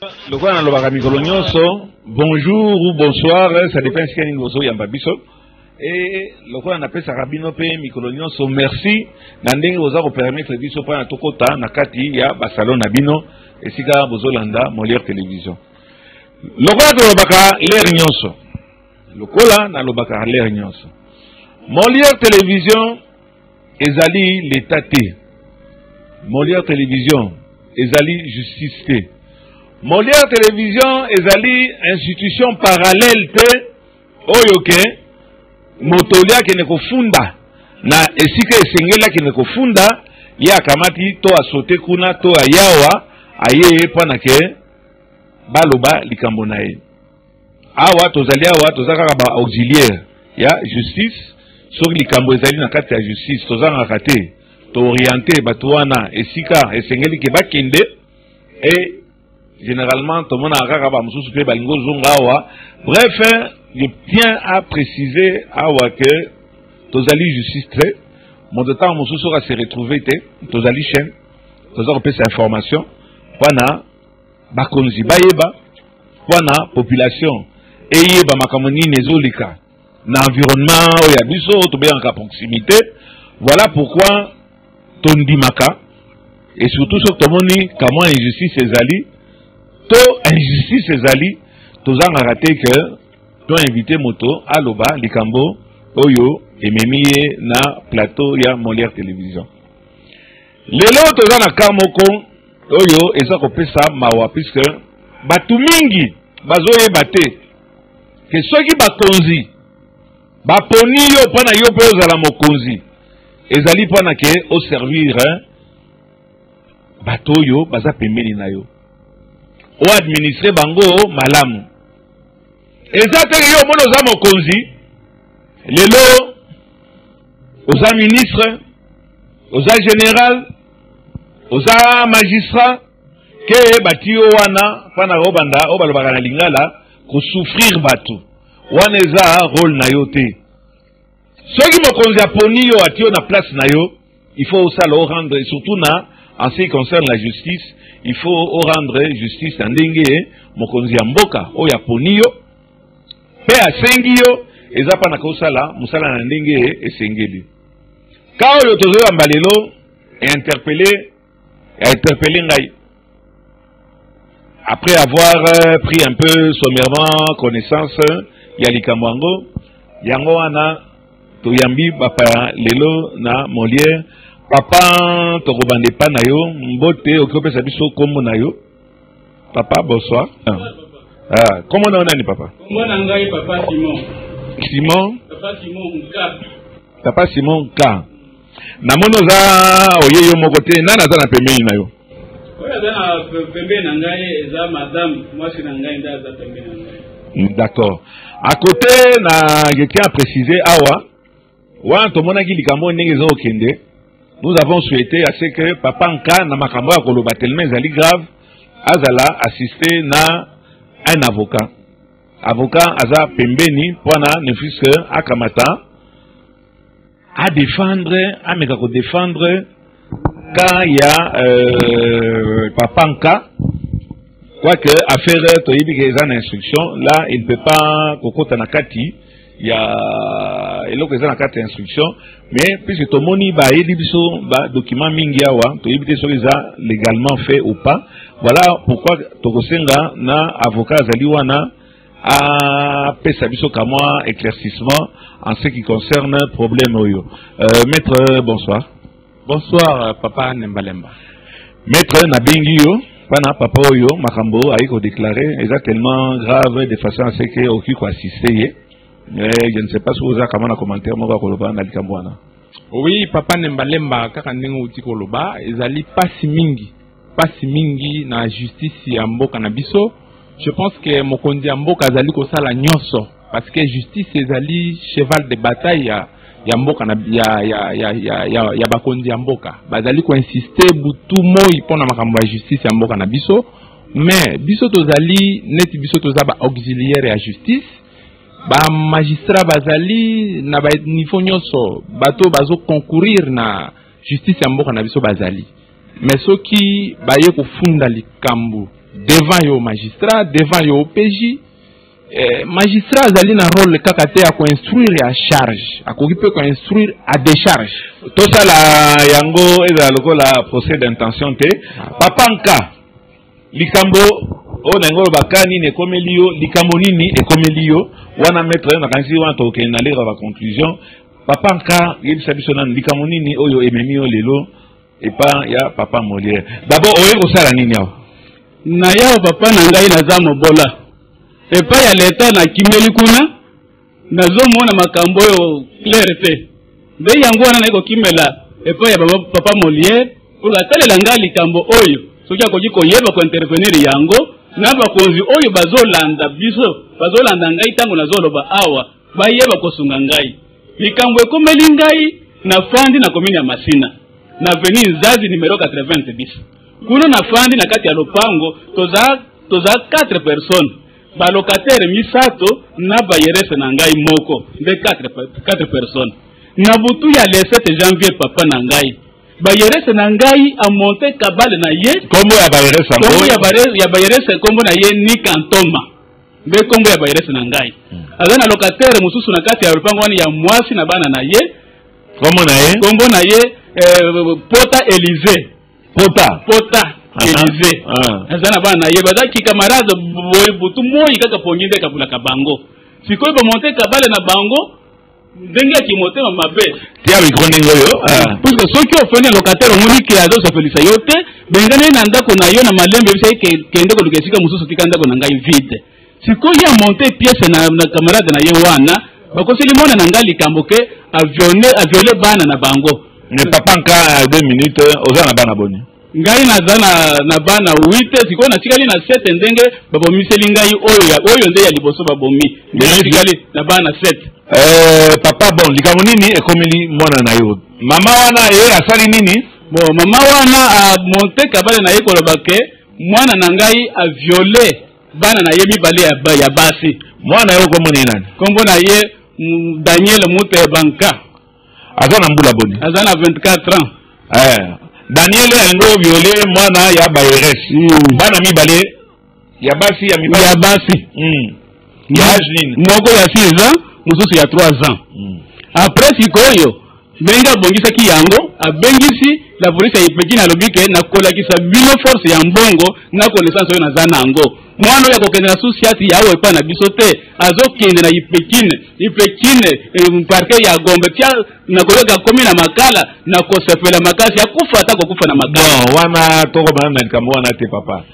Le quoi dans le bagami colonioso, bonjour ou bonsoir, ça dépend ce qu'il y a dans le Yambabiso. Et le quoi on appelle ça Rabino P, Micolonioso, merci. Nandeng vous a permettre de biso pour un tokota, nakati, ya basalon nabino, et si ka bozolanda, Molière Télévision. Le quoi dans le baka l'air nyonso. Le quoi dans le baka l'air nyonso. Molière Télévision, ezali l'état T. Molière Télévision, ezali justice T. Molière Télévision ezali institution parallèle te oyoke motolia ke neko funda na esika esengela ke neko funda ya kamati to asote kuna to ayawa aye pana ke baloba likambo na ye awa tozali awa tozaka ba auxiliaire ya justice sur likambo ezali na kati ya justice tozanga kate to orienter batwana esika esengeli ke bakende et généralement, tout le monde a bref, je tiens à préciser que Tozali justice très, mon temps Moussou sera se retrouver, Tozali chaîne, Tozali repère cette information, Wana, Bakonzi Bayeba, Wana, population, Eyeba Makamoni Nezolika, l'environnement, Oyabiso, Tobé en proximité, voilà pourquoi Tondi Maka, et surtout sur Tomoni, comment injustice Ezali, to injustice ezali tozanga raté que to invité moto aloba likambo oyo ememiye na plateau ya Molière Télévision lelo tozana kamoko oyo eza kopesa mawa puisque batu mingi bazoye bate que soki bakonzi baponi yo pana yo pe ozala mokonzi ezali pana ke au servir bato yo baza pembeni na yo ou administrer bango malamu ezate yo mono za mokonzi lelo oza ministre oza général oza magistrat ke bati wana pana robanda o balobaka na lingala ko souffrir batu wana eza rôle na yo te soki mokonzi aponi yo ati yo na place na yo il faut ça le rendre surtout na en ce qui concerne la justice. Il faut rendre justice à Ndenge, mokonzi ya mboka, o ya poni yo, pe asengi yo, eza pa na kosala, musala na Ndenge esengeli. Ka oyo tozo ya mbalelo, interpellé ngai. Après avoir pris un peu sommairement connaissance, ya likamwango, yango wana, toyambi bapa lelo na Molière, papa tokobande pa na yo mbote okopesa biso kombo na yo papa bonsoir kombo na nani papa kombo na ngai papa Simon Nka papa Simon Nka na mono za oyeyo moko te nani aza na pembeni na yo oyo aza na pembeni na ngai eza madame mwasi na ngai nda aza pembeni na ngai d'accord à côté na je tiens à préciser awa wana tomonaki likambo ndenge eza okende. Nous avons souhaité à ce que Papa Nka na makambo ya koloba tellement ezali grave azala assister na un avocat. Avocat aza pembeni pona ne fût que akamata à défendre ameka ko défendre quand il y a Papa Nka quoique affaire toyibi ke eza na instruction là il ne peut pas kokota na kati il y a eloko eza na kati instruction mais puisque tomoni ba biso ba document mingi awa to yibite so eza légalement fait ou pas voilà pourquoi tokosenga na avocat azali wana a pesa biso kamwa éclaircissement en ce qui concerne problème oyo maître bonsoir papa Nembalemba maître nabengi yo pana papa oyo makambo aiko déclarer exactement grave de façon à ce que oki ko assister. Je ne sais pas si vous avez un commentaire. Oui, papa Nembalemba, kaka ndenge uti koloba, ezali pasi mingi na justice ya mboka na biso. Je pense que mokonzi ya mboka azali kosala nyonso parce que justice ezali cheval de bataille ya mboka na ya bakonzi ya mboka. Bazali ko insister butu moi pona makambo ya justice ya mboka na biso, mais biso tozali neti biso tozaba auxiliaire ya justice. Ba magistrat bazali na ba niveau nyonso bato bazo concourir na justice ya mboka na biso bazali mais soki baye kofunda likambo devant yo magistrat, devant yo OPJ. Magistrat azali na rôle kaka te ya ko instruire à charge, akoki pe ko instruire à décharge. To sala yango eza lokola procès d'intention te. Papa nka likambo o na ngolo bakani ne komeli yo likambo nini e komeli yo wana maître na kanisi wana to ke na lera ba conclusion. Papa nka yebisa biso na likambo nini oyo ememi yo lelo et pas ya papa Molière. D'abord oyo ko sala nini yawo na yawo papa na ngai na za mobola epa ya leta na kimeli kuna nazomona makambo oyo clair te nde yango wana naiko kimela epa ya papa Molière pour atalela ngai likambo oyo soki akoki koyeba ko intervenir yango na bakonzi oyo bazolanda biso bazolanda ngai tango nazoloba awa bayeba kosunga ngai likambo ekomeli ngai na fandi na komini ya Masina na avenue Nzazi numero 80 bis kuna na fandi na kati ya lopango toza 4 personnes ba locataire misato na bayerese na ngai moko de 4 personnes na butu ya le 7 janvier papa na ngai bayerese na ngai a monter kabale na ye kombo ya bayerese ya bayerese kombo na ye ni kantoma be kombo ya bayerese na ngai azana locataire mususu na kati ya lopango wani ya mwasi na bana na ye kombo na ye Pota Élysée Élysée azana bana ye bazaki camarade butu moyi kaka ponyinde kabula kabango sikoy ba monter kabale na bango ndenge ki motema mabe tia mikroningo yo parce que soki ofanya locataire omoni ke azo safelisa yote bengane na ndako na yo na malembe bisa kende ko lukesika mususu tikanda ko na ngai vide sikoy ya monter pièce na camarade na ye wana bakoseli mona na ngali kamboke aviole bana na bango ne papa nka 2 minutes ozana bana boni ngai nazana na bana 8 sikoy na tikali na 7 ndenge babomiseli ngai oyo nde ya liboso babomi ndenge tikali na bana 7 papa bon likambo nini ekomeli mwana na yo mama wana ye asali nini bon mama wana a monte kabale na ye koloba ke mwana na ngai a violé bana na ye mibale ya basi mwana yo kombo ni nani kombo na ye Daniel Mute Banka azana mbula boni azana 24 ans Daniel ngo violé mwana ya bayeresi bana mibale ya basi ya mibale ya basi ya nini moko ya 6 ans mususu ya 3 ans après sikoyo benga bongisa ki yango abengisi la police ya Pekine alobike na kolakisa bino force ya mbongo na connaissance oyo nazana yango mwana ya kokende na society yawo epa na biso te azokende na Ipekine parquet ya Gombe tia na koyoka komi na makala na kosefela makasi ya kufa ata kokufa na makala wana toko bana na likambo wana te papa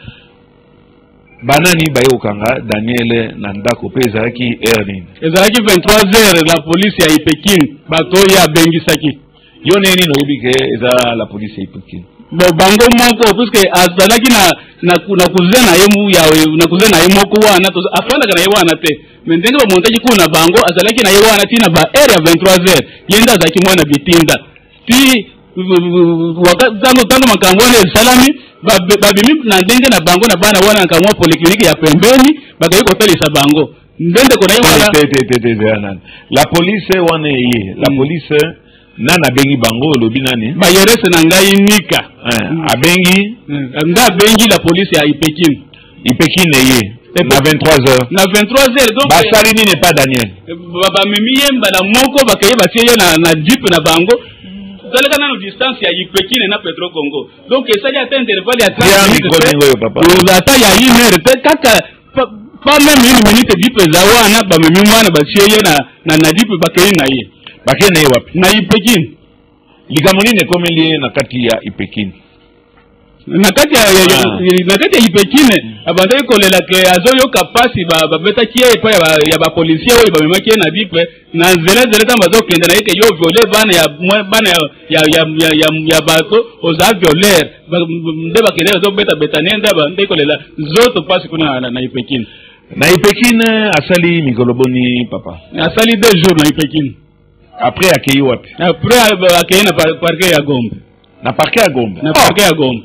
banani bayokanga Daniel na ndako pe ezalaki nini ezalaki 23h la police ya Ipekine bato ya bengisaki yo neni no yebike eza la police ya Ipekine bango moko puisque azalaki na cousin na ye na cousin na ye moko wana afanda kana ye wana te mais ndenge ba montaji kuna bango azalaki na ye wana tina ba area 23h yenda azaki mwana bitinda ti wakati tango makambo ne salami babimi na ndenge na bango na bana wana nkamwa polyclinique ya pembeni bakayi kotelisa bango ndende kona ye wana la police wana ye la police nana bengi bango lobi nani bayerese na ngai nika abengi nga bengi la police ya Ipekine ye na 23h na 23h donc basali nini pas Daniel bamemi ye mbala moko bakaye batie ye na jeep na bango zaleka na distance ya Ipekine na Petro Congo donc esali ata intervalle ya 30 minutes papa ata ya 1 heure te kaka pas même 1 minute jeep za wana bamemi mwana batie ye na jeep bakaye na ye bakene ye wapi na Ipekine likambo nini ekomeli na kati ya Ipekine na kati ya Ipekine abandaki kolela ke azoyoka pasi babetaki ye epa ya bapolisier oyo bamemaki ye na bipe na nzela ta bazokende na ye ke yo viole bana ya bato oza violeur nde bakende bazobeta ne nde kolela zoto pasi kuna na Ipekine na Ipekine asali mikolo boni papa asali 2 jours na Ipekine après akei wapi après akei na parquet ya Gombe na parquet ya Gombe na parquet ya Gombe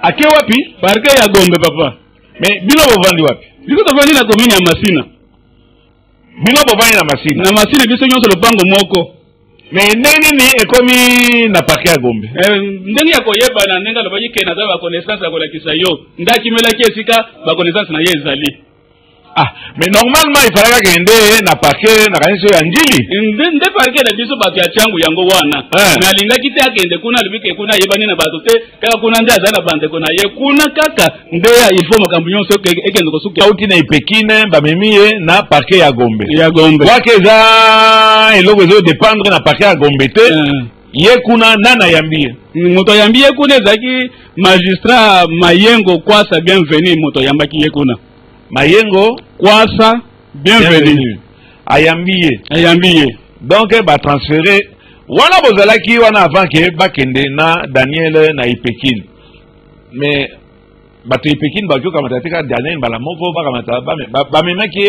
akei wapi parquet ya Gombe papa mais bino bovandi wapi biko tovandi na commune ya Masina bino bovandi na Masina biso nyonso lopango moko mais nini ekomi na parquet ya Gombe ndenge ya koyeba na ndenge lobaji ke na ba connaissance ya kolakisa yo ndaki melaki esika ba connaissance na ye ezali. Mais normalement il fallait que na parquet na kanisa ya njili nde parquet na biso bato ya changu yango wana mais alingaki te akende kuna libike kuna yebani na bato te kaka kuna nde azana bande kuna ye kuna kaka nde il faut makambo nyonso ekende kosuka auti na ipekine bamemiye na parquet ya Gombe wake za eloko ezo dépendre na parquet ya Gombe te ye kuna nana yambie moto yambie kuna ezaki magistrat Mayengo Kwasa bienvenue moto yambaki ye kuna Mayengo Kwasa bienvenue ayambiye donc ba transférer wana bozalaki wana avant que bakende na Daniel na Ipekine mais bato Ipekine bakyoka matatika Daniel bala moko ba memaki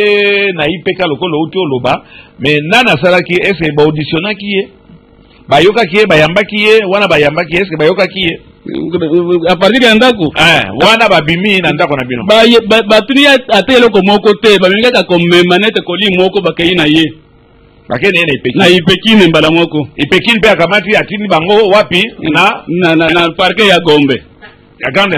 na Ipeka lokolo uti oloba mais nana salaki ese ba auditionnaki ye bayoka ki bayambaki ye wana bayambaki ese bayoka ki ye à partir ya ndako wana babimi na ndako na bino batuni ate eloko moko te bamingaka komema nete koli moko bakei na ye bakene na Ipekine na Ipekine mbala moko Ipekine pe akamati atini bango wapi na parquet ya Gombe ya grande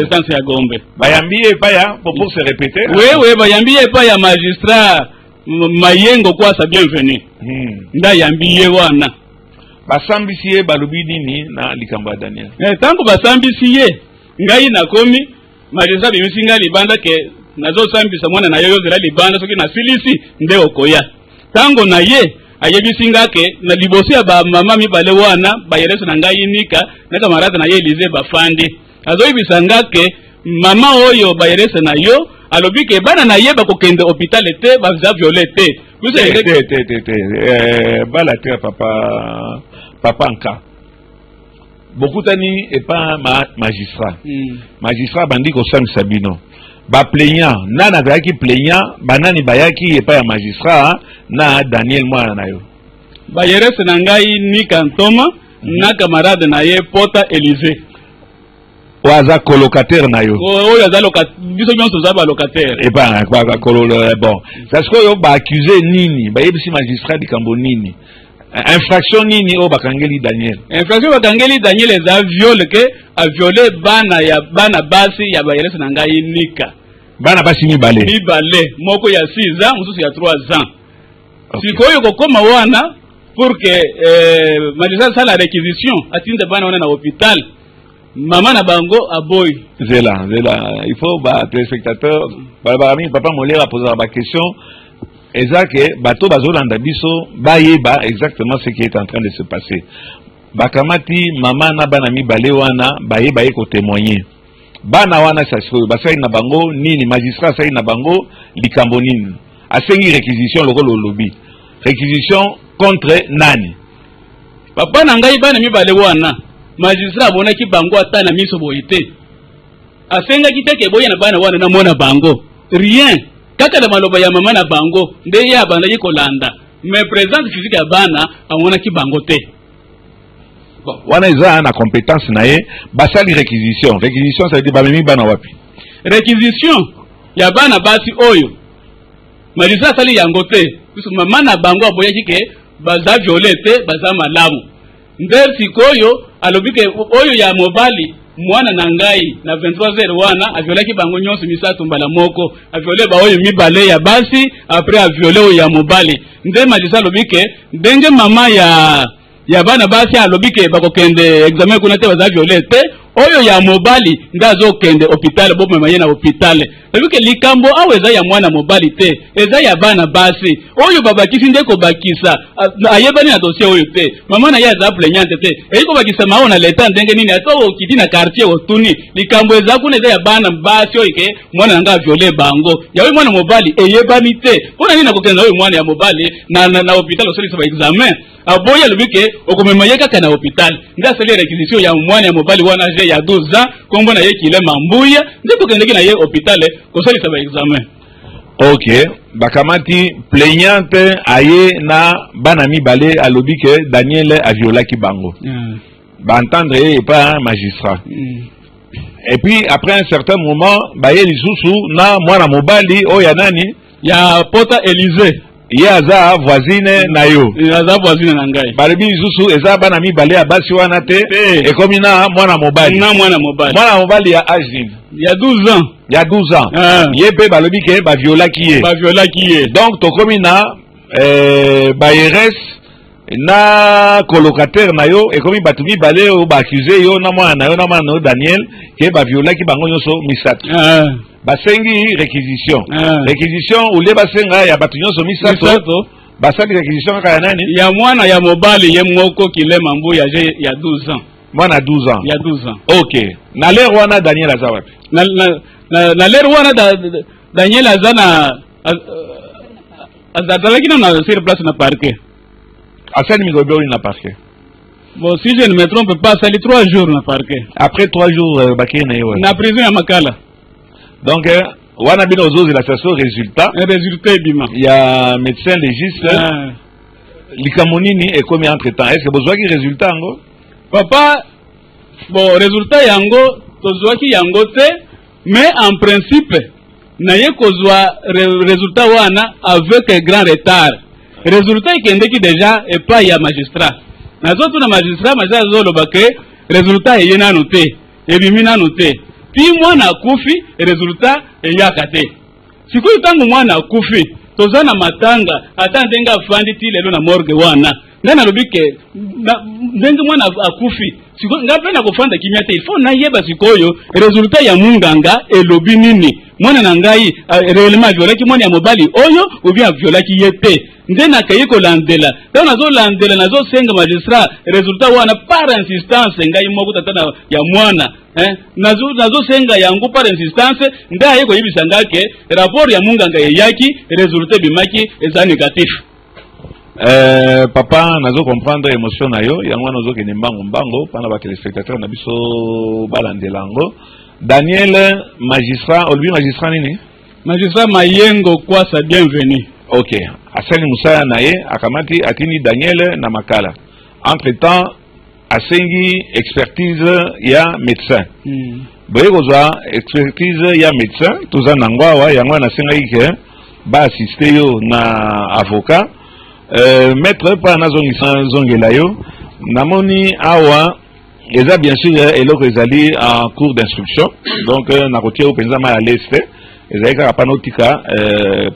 instance ya Gombe bayambie pa ya pour se répéter oui bayambie pa ya magistrat Mayengo Kwasa bienvenue nda yambie wana basambisi ye balobi nini na likambo ya Daniel tango basambisi ye ngai nakomi magistrat bimisi ngai libanda ke nazosambisa mwana na yo yozela libanda soki nasilisi nde okoya tango na ye ayebisi nga ke na liboso ya bamama mibale wana bayelesi na ngai nika na kamarade na ye Elize bafandi azoyebisa nga ke mama oyo bayelesi na yo alobi ke bana na ye bakokende hôpital te baza violé te bala te papa nka bokutani epa magistrat magistrat bandi kosambisa bino baplaignant nana azalaki plaignant banani bayaki epa ya magistrat na Daniel mwana na yo bayerese na ngai Nika Ntoma na camarade na ye Pota Elize waza colocataire na yo oyo aza biso nyonso za ba locataire epa bon parce que yo ba accuser nini bayebisi magistrat likambo nini infraction nini o bakangeli Daniel infraction bakangeli Daniel eza viole ke a violé bana basi ya bayerese na ngai Nika bana basi mibale moko ya 6 ans mususu ya 3 ans sikoyo kokoma wana pour que magistrat sala réquisition atinde bana wana na hôpital maman na bango aboy zela il faut ba téléspectateur papa Molera poser la question exact bato bazolanda biso bayeba exactement ce qui est en train de se passer bakamati mama na bana mibale wana bayeba ko témoigner bana wana sasiko basai na bango nini magistrat sai na bango likambo nini asengi réquisition lokolo lobby réquisition contre nani papa na ngai bana mibale wana magistrat abonaki bango ata na miso boye te asengaki te ke boye na bana wana na mona bango rien kaka na maloba ya mama na bango nde ye abandaki kolanda mais présence physique ya bana amonaki bango te wana eza na compétence na ye basali réquisition ça veut dire bamemi bana wapi réquisition ya bana basi oyo magistrat asali yango te puisque mama na bango aboyaki ke baza violé te baza malamu nder sikoyo alobi ke oyo ya mobali mwana na ngai na 23h wana aviolaki bango nyonso misatu mbala moko aviole ba oyo mibale ya basi après aviole oyo ya mobali nde magistrat alobi ke ndenge mama ya bana basi alobi ke bakokende examen kuna te baza viole te oyo ya mobali nde azokende hôpital bomema ye na hôpital alobi ke likambo awo eza ya mwana mobali te eza ya bana basi oyo babakisi nde kobakisa ayebani na dossier oyo te mama na ye aza plaignante te eyi kobakisa mao na leta ndenge nini ata okiti na quartier otuni likambo eza kuna eza ya bana basi oyo ke mwana na nga aviole bango yaoyo mwana mobali eyebani te mpona nini nakokende oyo mwana ya mobali na hôpital osolisa ba examen aboyi alobi ke okomema ye kaka na hôpital nde asali réquisition ya mwana ya mobali wana age ya 12 ans kombo na ye Kilema Mbuya nde kokendeki na ye hôpital kosalisa ba examen ok bakamati plaignante aye na bana mibale alobi ke Daniel aviolaki bango baentendre ye pas magistrat et puis après un certain moment baye lisusu na mwana mobali oyo ya nani ya Pota Elize Yaza voisine nayo. Yaza voisine nangai. Balebi isusu eza bana mibale ya basi wana te. Ekomi na mwana mobali. Na mwana mobali. Mwana mobali ya âge. Il y a 12 ans. Il y a 12 ans. Yebe balobi ke ba viola kiye. Ba viola kiye. Donc tokomi na bayeres na colocataire na yo ekomi batu mibale o ba accuser yo na mwana yo na mwana Daniel ke ba viola ki bango nyoso misato. Basengi réquisition. Réquisition ou les basenga ya batu nyoso misato. Basali réquisition kaka nani? Ya mwana ya mobali ye moko kilema mbu ya 12 ans. Mwana 12 ans. Il y a 12 ans. OK. Na l'air wana Daniel azawapi. Na l'air wana Daniel azana azalaki na sur place na parquet. Asani Migobeo na parquet. Bon, si je ne me trompe pas, ça fait 3 jours na parquet. Après 3 jours baké na yo. Na prison ya Makala. Donc wana bino ozozi la station résultat. Un résultat bima. Il y a médecin légiste. Likamonini et combien entre temps. Est-ce que vous avez résultat ngo? Papa, bon, résultat yango, tozwaki yango te, mais en principe, naye kozwa résultat wana avec un grand retard. Résultat ikendeki déjà et pas ya magistrat. Nazo tuna magistrat zo lobake résultat yena noté, ebimina noté. Puis mwana kufi résultat eyakate. Sikoyo tangu mwana kufi, tozana matanga atandenga fandi ti lelo na morgue wana. Ngana lobike ndenge mwana akufi siko ngapenda kufanda kimya te il faut na yeba sikoyo resultat ya munganga elobi nini mwana na ngai réellement violaki mwana ya mobali oyo ou bien violaki yete ndena kayiko landela donc nazo landela nazo senga magistrat resultat wana par insistance ngai moko tatana ya mwana nazo senga yangu par insistance nda yiko yibisa ngake rapport ya munganga yaki resultat bimaki eza négatif. Papa nazo comprendre émotion na yo yango nazo ke mbango pendant ba téléspectateurs na biso balandelango. Daniel magistrat olbi magistrat nini? Magistrat Mayengo kwa sa bienvenue. OK. Asani Musaya naye akamati atini Daniel na Makala. Entre-temps asengi expertise ya médecin. Boye kozwa expertise ya médecin tuza nangwa wa yango na senga ike ba assister yo na avocat. Maître pa nazongisa zongela yo namoni awa eza bien sûr eloko ezali en cours d'instruction donc nakotia yo penza ma à l'est ezali kaka pana otika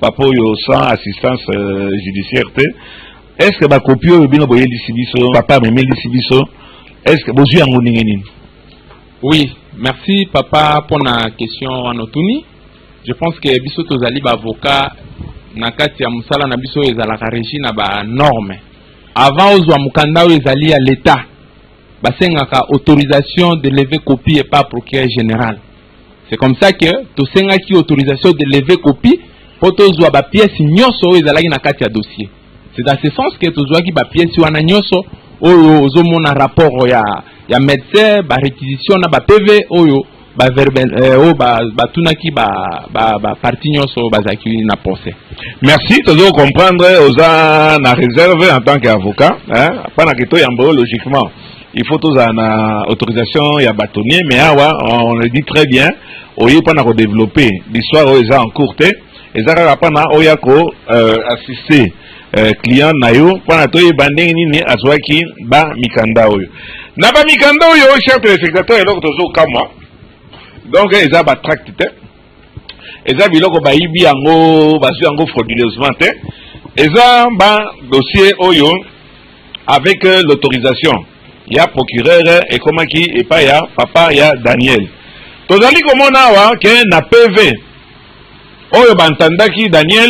papa oyo sans assistance judiciaire te. Est-ce que bakopi oyo bino boyelisi biso papa memelisi biso est-ce que bozwi yango ndenge nini? Oui, merci papa pour la question anotuni. Je pense que biso tozali ba avocat na kati ya musala na biso ezalaka régi na ba norme avant ozwa mukanda oyo ezali ya l'état basengaka autorisation de lever copie et pas procureur général. C'est comme ça que tosengaki autorisation de lever copie po tozwa ba pièce nyonso oyo ezalaki na kati ya dossier. C'est dans ce sens que tozwaki ba pièce wana nyonso oyo ozomona rapport ya médecin ba réquisition na ba PV oyo ba verbal tunaki ba parti nyonso bazaki na procès. Merci, tu dois comprendre oza na réserve en tant qu'avocat hein pana que to yambo logiquement il faut tous na autorisation ya bâtonnier mais awa on le dit très bien oyi pana ko développer l'histoire oza en cours te ezaka pana oya ko assister client na yo pana to yebandeng nini azwaki ba mikanda oyo na ba mikanda oyo cher téléspectateur eloko tozo kamwa. Donc ils ont tracté, ils ont biloko bayibi yango basu yango frauduleusement te. Ils ont un dossier oyo avec l'autorisation. Il y a procureur et comment qui et pas ya papa ya Daniel. Tozali komona wa ke na PV oyo bantandaki Daniel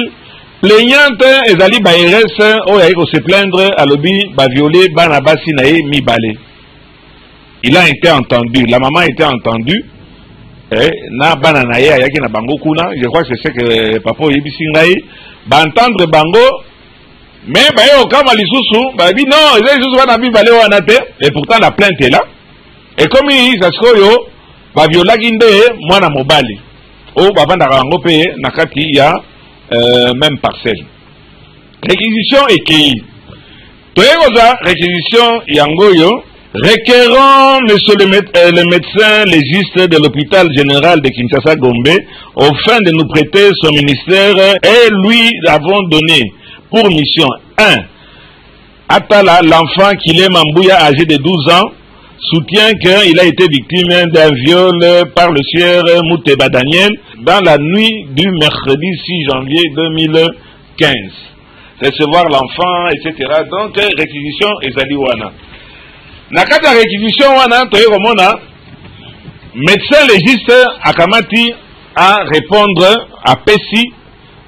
plaignante ezali ba RS oyo ayiko se plaindre à lobi ba violer bana basi na ye mibale. Il a été entendu, la maman a été entendue. Na bana na ye ayaki na bango kuna, je crois que c'est ce que papa yebisi ngai ba entendre bango mais ba yo kama lisusu ba bi non ils lisusu bana bi balé wana te et pourtant la plainte est là et comme il saskoyo ba violaki nde mwana mobali o bavanda bango pe na kati ya même parcelle. Réquisition ekei toyekoza réquisition yango yo requérant le médecin légiste de l'hôpital général de Kinshasa Gombe au fin de nous prêter son ministère et lui avons donné pour mission 1. Atala, l'enfant Kilé Mambouya âgé de 12 ans, soutient qu'il a été victime d'un viol par le sieur Mouteba Daniel dans la nuit du mercredi 6 janvier 2015. Recevoir l'enfant, etc. Donc, réquisition ezali wana. Nakata réquisition wana, toye komona, médecin légiste akamati à répondre à Pessi,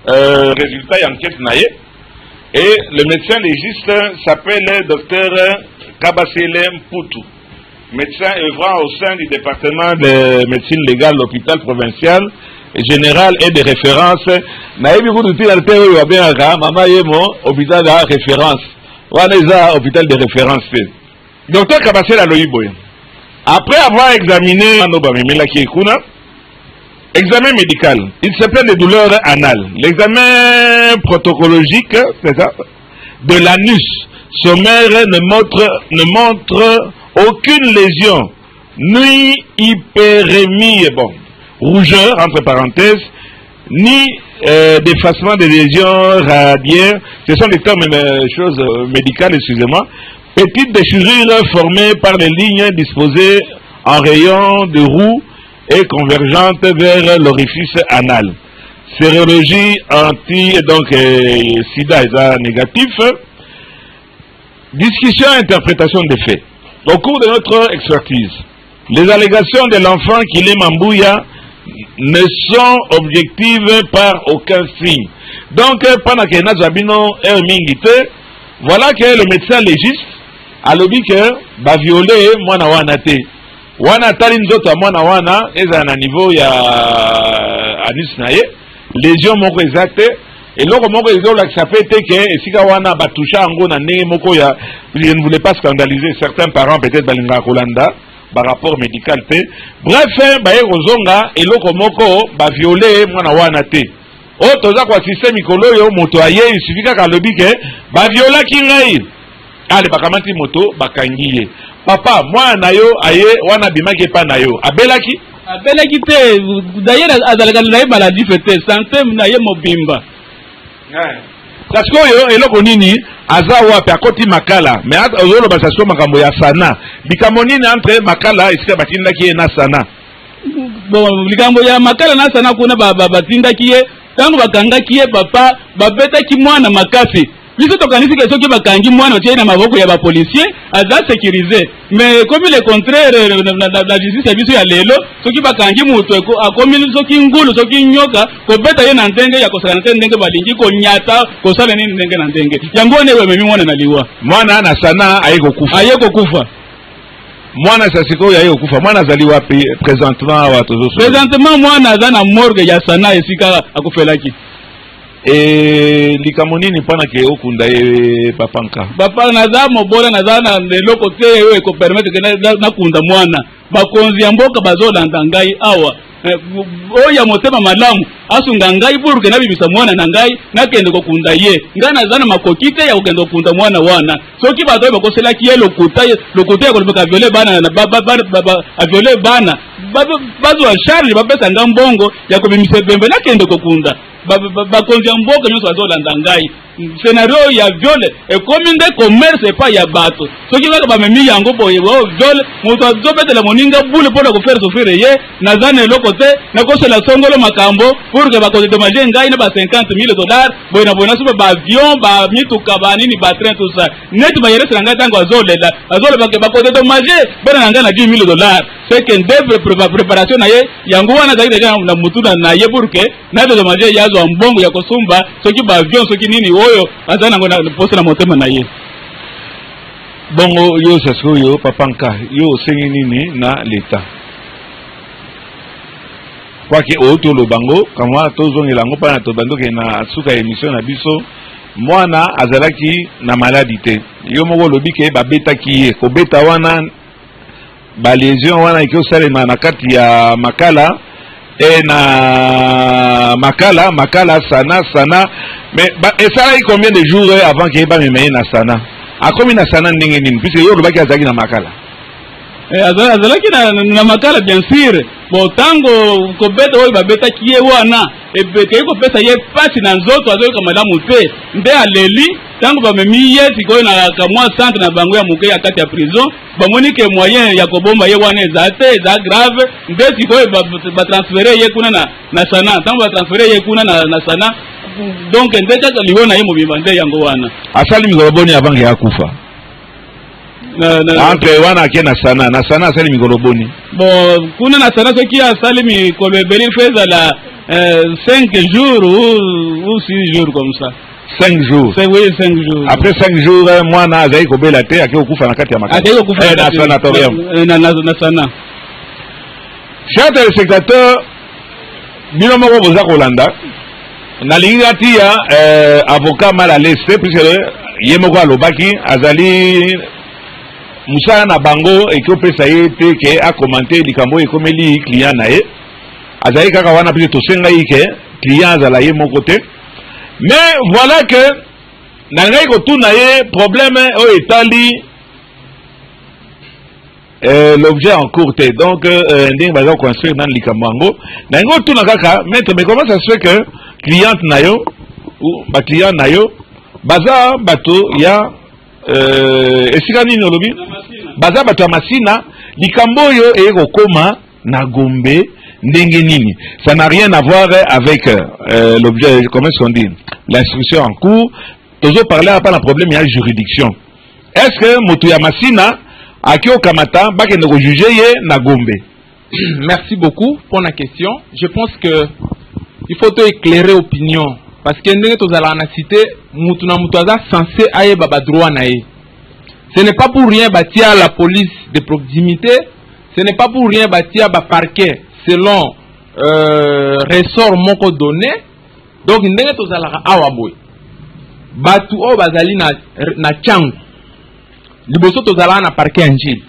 résultat d'enquête naïe. Et le médecin légiste s'appelle docteur Kabasele Mpoutou, médecin œuvrant au sein du département de médecine légale, l'hôpital provincial, général et de référence. Naïbi Koudouti l'alter ou bien Mama Yemo, hôpital de référence. Waneza, hôpital de référence. Docteur Kabasele Aloïboy. Après avoir examiné examen médical, il se plaint de douleurs anales. L'examen protocologique, c'est ça, de l'anus sommaire ne montre aucune lésion, ni hyperémie, bon, rougeur, entre parenthèses, ni d'effacement des lésions radiaires. Ce sont des termes, choses médicales, excusez-moi. Petite déchirure formée par les lignes disposées en rayon de roue et convergente vers l'orifice anal. Sérologie sida est négatif. Discussion et interprétation des faits. Au cours de notre expertise, les allégations de l'enfant Kilé Mambouya ne sont objectives par aucun signe. Donc, pendant que nous avons voilà que le médecin légiste a lobby que va violer mwana wana te. Wana tali nzoto mwana wana eza na niveau ya anus na ye. Lésion moko exacte. Et loko moko ezola ça peut être que esika wana batusha ngo na ndenge moko ya, je ne voulais pas scandaliser certains parents peut-être balinga kolanda par rapport médical te. Bref, baye kozonga eloko moko ba violer mwana wana te. O toza kwa système ikolo yo moto aye il suffit ka lobby ke ba viola kingai. Ale bakamati moto bakangiye. Papa, moi na yo aye wana bimaki pa na yo. Abelaki te d'ailleurs azalaka na maladie fete santé na ye mobimba. Parce que yo eloko nini azawa pe akoti makala mais ozolo basaso makambo ya sana. Bikambo nini entre makala esika batindaki na sana. Bon, bikambo ya makala na sana kuna batindaki ye tango bakangaki ye papa babetaki mwana makasi. Biso tokanisi ke soki bakangi mwana otie na maboko ya ba policier aza sécurisé mais comme le contraire la justice ya biso ya lelo soki bakangi mutu akomi soki ngulu soki nyoka ko beta ye na ndenge ya kosala na ndenge balingi ko nyata ko sala nini ndenge na ndenge yango ne we memi mwana na liwa mwana na sana ayeko kufa mwana sasiko ya ayeko kufa mwana zali wapi présentement wa tozo présentement mwana za na morgue ya sana esika akufelaki. Et likamonini pana ke okunda ye papanka papa naza mobola naza na leloko te yo eko permettre que na kunda mwana bakonzi ya mboka bazolanda ngai awa oya motema malamu asunga ngai pour que na bibisa mwana na ngai nakende kokunda ye ngai naza na makoki te ya kokende kokunda mwana wana soki bato bakoselaki ye lokuta ya kolobeka viole bana na viole bana bazo a charge bapesa nga mbongo ya kobimisa bembe nakende kokunda bakonzi ya mboka nyonso bazolanda ngai scénario ya viole ekomi nde commerce epai ya bato soki kaka bamemi yango boye viole moto azobetela moninga bule mpona kofaire souffrir ye naza na eloko te nakosala songolo makambo pour que bakodedomage ngai na ba $50,000 boye na boye nasuba baavion bamituka banini batrain tout ça neti bayeresela ngai ntango azolela bakodedomage bana na ngai na $10,000 c'est que nde préparation na ye yango wana azali deja na mutu na ye pour que nadedomage ye azwa mbongo ya kosumba soki baavion soki nini oyo aza nango na posa na motema na ye. Bongo yo sasko yo papanka yo osengi nini na leta kwaki oto lobango kama tozongela ngo pana tobandoke na suka émission na biso mwana azalaki na maladie te yo moko lobi ke babetaki ye kobeta wana ba lésion wana ikosalema na kati ya makala et na makala sana mais et ça combien de jours avant qu'il ba memeye na sana akomi na sana ndenge nini puisque yo lobaki azaki na makala azalaki na makala bien sûr Bon tango ko beta oyo ba beta kiye wana ebete ko pesa ye pasi na nzoto azo ka madame pe nde aleli tango ba memi ye sikoyo na ka mwa centre na bango ya muke ya kati ya prison ba monique moyen ya ko bomba ye wana za grave nde sikoyo ba transférer ye kuna na sana tango ba transférer ye kuna na sana donc nde cha liona ye mobimba nde yango wana asali mikolo boni avant ya kufa entre wana ke na sana asali mikolo boni bon kuna na sana soki asali mikolo ebeli feza la 5 jours ou 6 jours comme ça 5 jours. Oui, 5 jours. Après 5 jours, moi na azai ko bela te ake okufa na kati ya makati. Ake okufa na sanatorium. Na sana. Chers téléspectateurs, bino moko boza kolanda. Na lingati ya avocat mal à l'aise puisque ye moko alobaki azali musala na bango ekopesa ye te ke a commenter likambo ekomeli client na ye. Azali kaka wana puisque tosenga ike client azala ye moko te. Mais voilà que nangai ko tuna ye problème o etali l'objet en cours te donc nding baza construire dans likambango nango tuna kaka maître mais comment ça se fait que cliente nayo ou ba client nayo baza bato ya esika nini olobi baza bato ya masina likambo yo eko koma na Gombe. Ça n'a rien à voir avec l'objet, comment est-ce qu'on dit, l'instruction en cours. Toujours parler à pas le problème, il y a juridiction. Est-ce que Motuya Masina, Akio Kamata, Baké ne juger na Gombe? Merci beaucoup pour la question. Je pense que il faut te éclairer opinion. Parce que nous allons citer Mutuna Mutaza censé aille baba droit nae. Ce n'est pas pour rien bâtir la police de proximité. Ce n'est pas pour rien bâtir ba parquet. Selon ressort moko donné, donc ndenge tozalaka awa boy batu o bazali na changu liboso tozalaka na parquet Njili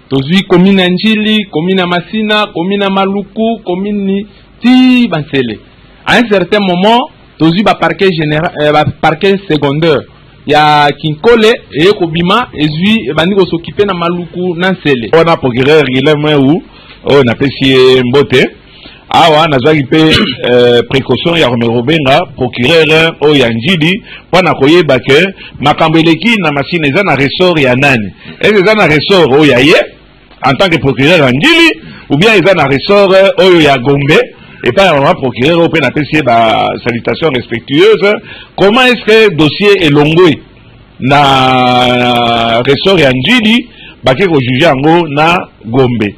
tozui commune Njili, commune Masina, commune Maluku, commune ti Bansele. À un certain moment tozui ba parquet général parquet secondaire ya Kinkole et Kobima ezui bandi ko s'occuper na Maluku na Nsele. On a procureur Guilherme ou on a payé mbote awa nazaki pe précaution ya Robenga procureur o ya Njili pona koyeba ke makambeleki na machine eza na ressort ya nani eza na ressort o ya ye en tant que procureur ya Njili ou bien eza na ressort o ya Gombe et pas un procureur o pe na pesi ba salutation respectueuse. Comment est-ce que dossier est longwe na ressort ya Njili bake ko juger yango na Gombe?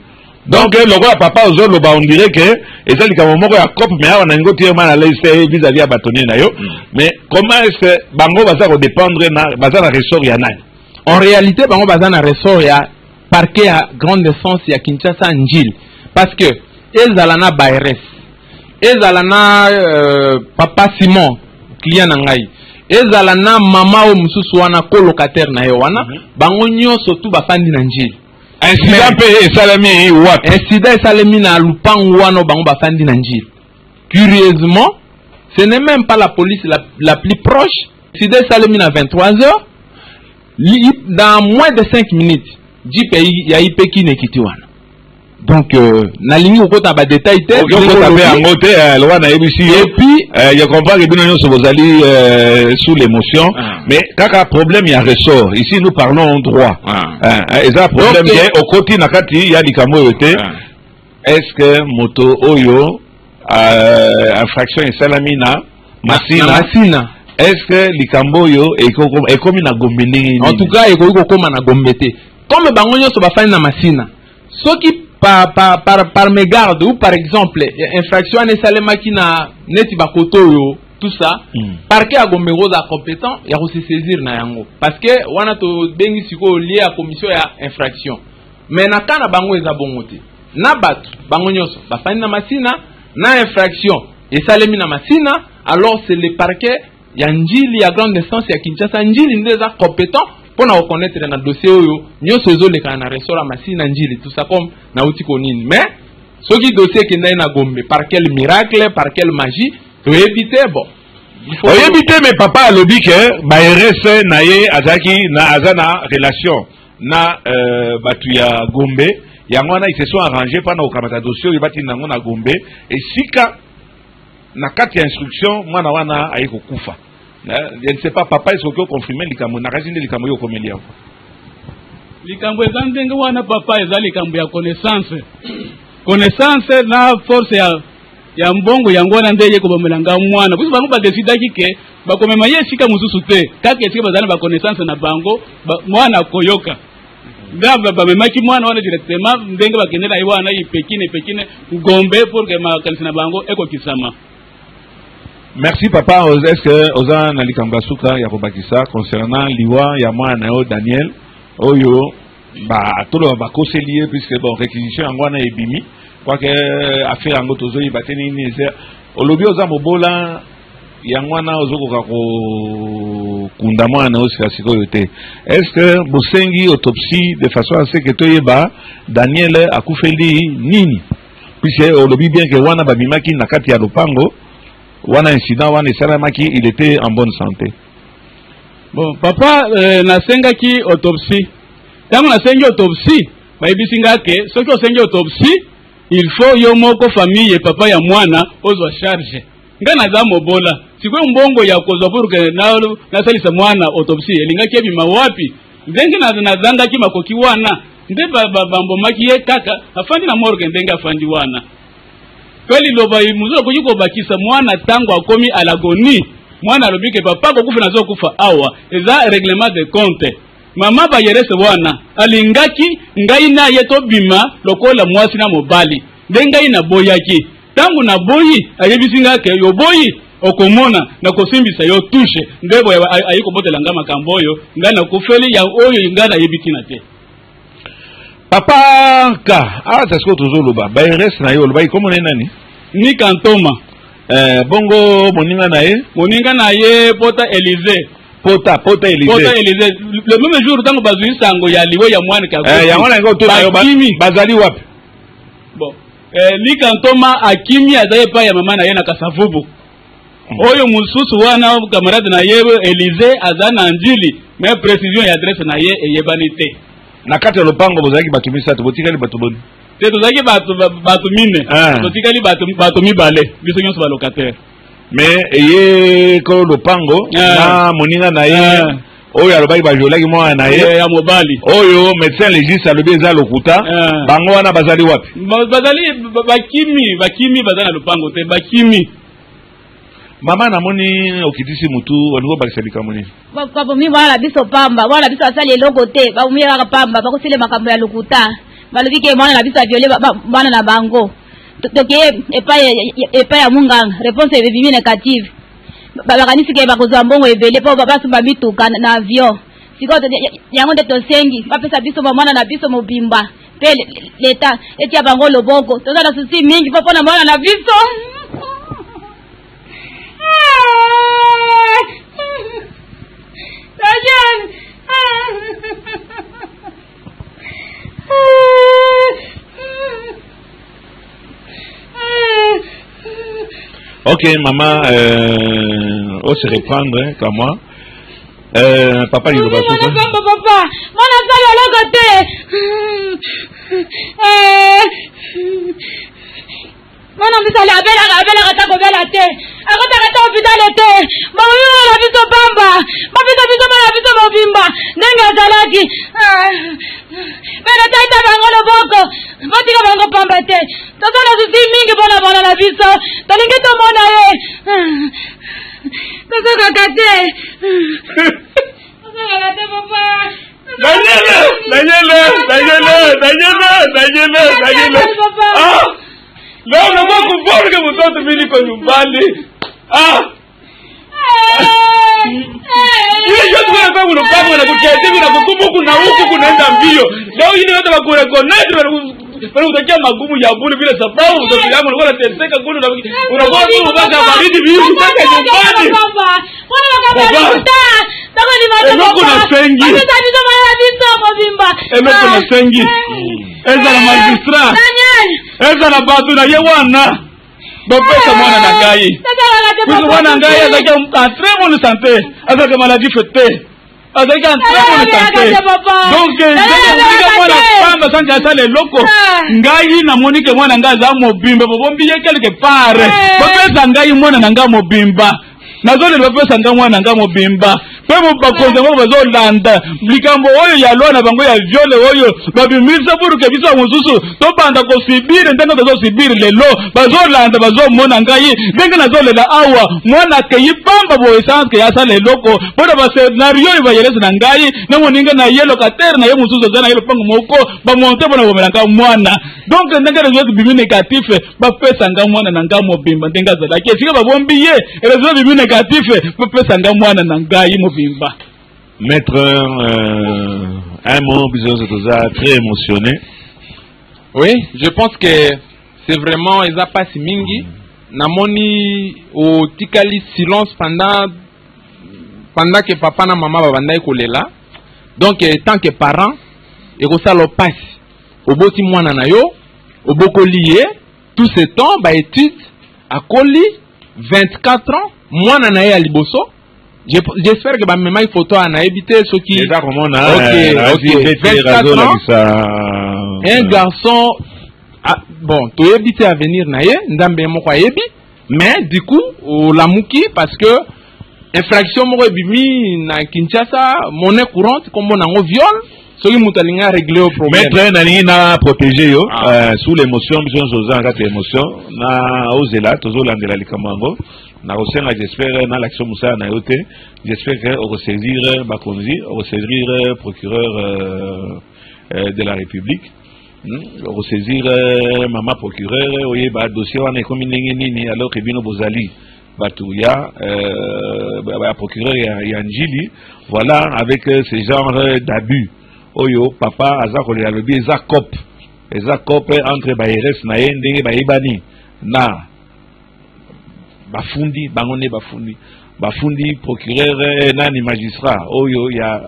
Donc le roi papa aux autres on dirait que et ça likambo moko ya cop mais on a ngo tie mal à l'aise vis-à-vis à bâtonner na yo. Mais comment est-ce que bango baza ko dépendre na baza na ressort ya nani? En réalité bango baza na ressort ya parquet à grande essence ya Kinshasa Njili parce que ezalana Baires ezalana papa Simon client na ngai ezalana mama o mususu wana colocataire na yo wana bango nyonso tu bafandi na Njili. Incident pe salami wapi? Incident salami na lupango wana bango bafandi na Njili. Curieusement, ce n'est même pas la police la plus proche. Incident salami na 23h. Dans moins de 5 minutes, Jeep ya ipeki nekiti wana. Donc na lingi okota ba détail te et puis je comprends que bino nyonso bozali sous l'émotion mais kaka problème ya ressort ici nous parlons droit et ça problème est au côté na kati ya likambo yote. Est-ce que moto oyo infraction et salami na masina est-ce que likambo yo ekomi na Gombe ndenge? En tout cas eko koma na Gombe te comme bango nyonso bafani na masina soki par mégarde ou par exemple infraction ne salemaki na neti bakoto yo tout ça parquet à Gombe roza compétent ya ko se saisir na yango parce que wana to bengi siko lié à commission ya infraction mais na kana bango eza bongote na batu bango nyonso bafani na masina na infraction et salemi na masina alors c'est le parquet ya Njili ya grande instance ya Kinshasa Njili ndeza compétent pour na reconnaître dans le dossier oyo nyonso ezoleka na ressort Masina Njili tout ça comme na utiko nini mais ce qui dossier qui na Gombe par quel miracle par quelle magie to éviter bon il faut éviter mais papa alobi que ba RS na ye azaki na azana relation na batu ya Gombe Yangwana ils se sont arrangés pendant au kamata dossier ibati nango na Gombe et sika na kati ya instruction mwana wana ayeko kufa. Je ne sais pas papa est-ce que confirmer likambo na kazinde likambo yo komelia. Likambo ezandenge wana papa ezali likambo ya connaissance na force ya mbongo yango wana ndeye ko bamelanga mwana kusi bango ba décida kike ba komema yesika mususu te kake esika bazana ba connaissance na bango mwana koyoka ndaba ba memaki mwana wana directement ndenge bakendela iwana ipekine Gombe pour que ma kanisa na bango eko kisama. Merci papa. Est-ce que oza na likambo suka ya kobakisa concernant liwa ya mwana yo Daniel oyo ba tolo ba koselier puisque bon réquisition angwana ebimi quoi que affaire ango tozo ibateni ni ze olobi oza mobola yangwana ozoko ko kunda mwana osika sikoyo te. Est-ce que bosengi autopsie de façon à ce que toyeba Daniel akufeli nini puisque olobi bien que wana babimaki na kati ya lopango wana incident wana esalamaki il était en bonne santé. Bon papa nasengaki autopsie tango nasengi autopsie bayibisinga ke soki osengi autopsie il faut yo moko famille papa ya mwana ozwa charge nga naza mobola sikwe mbongo ya kozwa pour que na salisa mwana autopsie elingaki ebima wapi ndenge nazangaki makoki wana nde bambomaki ye kaka afandi na morgue ndenge afandi wana kweli loba muzura kujiko bakisa mwana tango akomi alagoni mwana alobike papa kokufa nazo kufa awa eza règlement de compte mama bayerese wana alingaki ngai na yeto bima lokola mwasi na mobali ndengai na boyaki tangu na boyi ayebisinga ke yo boyi okomona na kosimbisa yo touche ndebo ayiko botela ngama kamboyo ngana kufeli ya oyo ngana yebikina te papa ka tasko tozoloba bayerese na yo lobai komo nani ni kantoma bongo moninga na ye pota Élysée Pota Élysée le même jour tango bazui sango ya liwo ya mwana ka ya mwana ngo to bazali wapi bon likantoma akimi azaye pa ya mama na ye na Kasavubu oyo mususu wana camarade na ye Élysée azana njili mais précision ya adresse na ye eyebanite na kati ya lopango bozaki batumisa to botikali batuboni te tozaki batumine totikali batumibale biso nyonso ba locataire mais eye ko lopango na moninga na ye oyo alobaki bajolaki mwana na ye ya mobali oyo médecin légiste alobi eza lokuta bango wana bazali wapi bazali bakimi bazali na lopango te bakimi mama namoni okitisi mutu olingo bakisa likambo nini papa mi bwana biso pamba bwana biso asali eloko te baumira ka pamba bakosile makambo ya lokuta balobike mwana na biso aviole bana na bango toke epa ya munganga réponse ebimi négative bakanisi ke bakozwa mbongo ebele po basumba mituka na avion siko yango nde tosengi bapesa biso mwana na biso mobimba pe leta etia bango loboko toza na susi mingi po na mwana na biso Ok, maman, on se reprendre, comme moi. Papa, il va se faire. Papa, mon enfant, il est côté. Mon enfant, il est à te. Akota hôpital te. Maman, la biso bamba. Ma biso mobimba. Nenga dalaki. Bela taita bango loboko. Batika bango pamba te. Tozana susi mingi bona na biso. Tolingi to mona ye. Tozoka kate. Tozoka kate papa. Daniel. Ah! Leo na mwa kuborga mtoto mimi kwa nyumbani. Ile yote kwa kuna baba na kukiatia na kukumbuku na huku kunaenda mbio. Leo hii yote bakure connect na utakia magumu ya bure bila sababu mtoto yangu alikuwa anateseka kule na unakuwa tu unataka baridi vipi kutaka nyumbani. Kuna sengi. Kuna sengi. Eza na magistrat. Eza na batu na yewana. Bopesa mwana na ngai. Kuzi mwana ngai azaki très bonne santé. Azaki maladie fete. Azaki très bonne santé. Donc, c'est mwana nzamba sanja asale loko ngai na monike mwana ngaza mobimba bombi ye quelque part bapesa ngai mwana nanga mobimba nazole bapesa ngai mwana nanga mobimba pe mo bakonza ngo bazolanda likambo oyo ya lona bango ya viole oyo babimisa buruke bisa mususu to banda ko sibire ndenge bazo sibire lelo bazolanda bazomona ngai ndenge nazolela awa mwana ke yipamba bo essence ke asale loko bona ba scenario ibayeleza na ngai na moninga na yelo kater na ye mususu zana yelo pango moko ba monte bona bo melanga mwana donc ndenge rezo bibi négatif ba pesa nga mwana na nga mobimba ndenge azala ke sika ba bombi ye rezo bibi négatif ba pesa nga mwana na ngai mobimba. Maître, un mot, très émotionné. Oui, je pense que c'est vraiment ils a pas si mingi. Namoni au tikali silence pendant que papa na maman babanda ekolela. Donc tant que parents et ça le passe au boti mwana na yo au boko lié tout ce temps ba étude à Koli 24 ans mwana na ya liboso. J'espère que ma maman photo a évité ce qui. Ok. 24 ans. Un garçon. Bon, tu as évité à venir naïe, ndambe moko yebi, mais du coup, la mouki parce que infraction moko bimi na Kinshasa, monnaie courante comme on a viol, ce qui mutalinga régler au problème. Maître nani na protéger yo sous l'émotion, besoin zoza ngate émotion na ozela tozo landela likamango. J'espère dans l'action Moussa Nayote, j'espère qu'on va saisir Bakonzi, on va saisir procureur de la République, on va saisir maman procureur, on va dossier on est comme nini alors que Bino Bozali Batouya, procureur Yanjili, voilà avec ce genre d'abus. Oyo papa azako le alobi ezakop entre Bayeres na yende Bayebani na bafundi bangone bafundi procureur nani magistrat oyo ya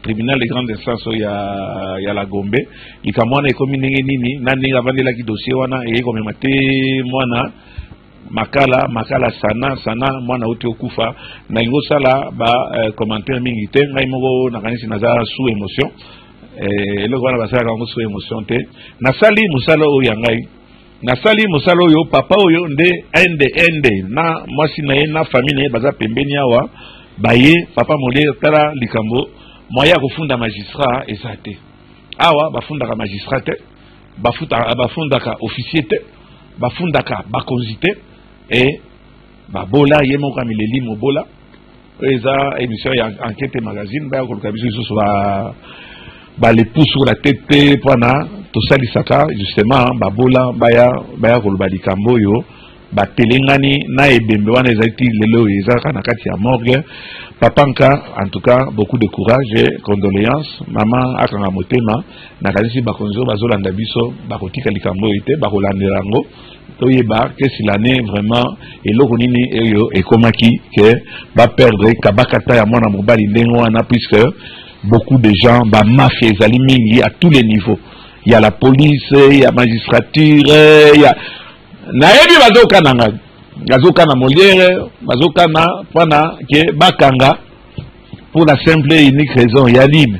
tribunal de grande instance ya la Gombe likamwana ekomi nini nani avandela ki dossier wana eko memate mwana makala sana mwana uti okufa na ingo sala ba commentaire mingi te ngai moko nakanisi naza sous émotion eloko wana basala kango sous émotion te nasali musala oyo ya ngai nasali musalo yo papa oyo nde ende na mwasi na ye na famille na ye baza pembeni awa baye papa mole tala likambo moya kufunda magistrat ezate awa bafundaka magistrat te bafundaka officier te bafundaka bakonzi te et babola ye moko amileli mobola eza émission ya enquête magazine baya koluka biso lisusu les pouces sur la tête pana to salisaka justement babola baya koluba likambo yo batelengani na ebembe wana ezati lelo ezaka na kati ya morgue papanka en tout cas beaucoup de courage et condoléances maman akanga motema na kanisi bakonzo bazolanda biso bakotika likambo ite bakolandela ngo toyeba que si l'année vraiment eloko nini eyo ekomaki que ba perdre kabakata ya mwana mobali ndengo wana puisque beaucoup de gens ba mafia ezali mingi à tous les niveaux. Il y a la police, il y a la magistrature, il y a naebi bazoka na Molière, bazoka na pana ke bakanga pour la simple et unique raison ya libre.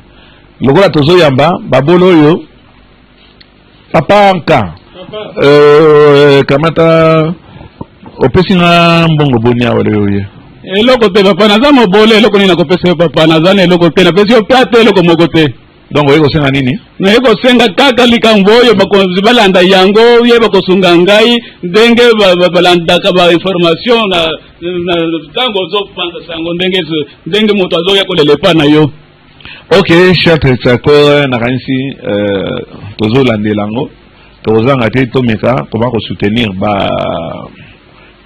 Lokola tozo yamba babolo yo papa anka kamata opesi na mbongo bonia wale oye eloko te papa naza mobole eloko nini nakopesa papa naza na eloko te napesi yo pia te eloko moko te donc oyeko senga nini nayeko senga kaka likambo oyo bakonzi balanda yango ye bakosunga ngai ndenge balandaka ba information na tango ozopanza sango ndenge moto azoya kolela epa na yo. Ok, cher téléspectateur nakanisi tozolandela yango tozanga te tomeka koma soutenir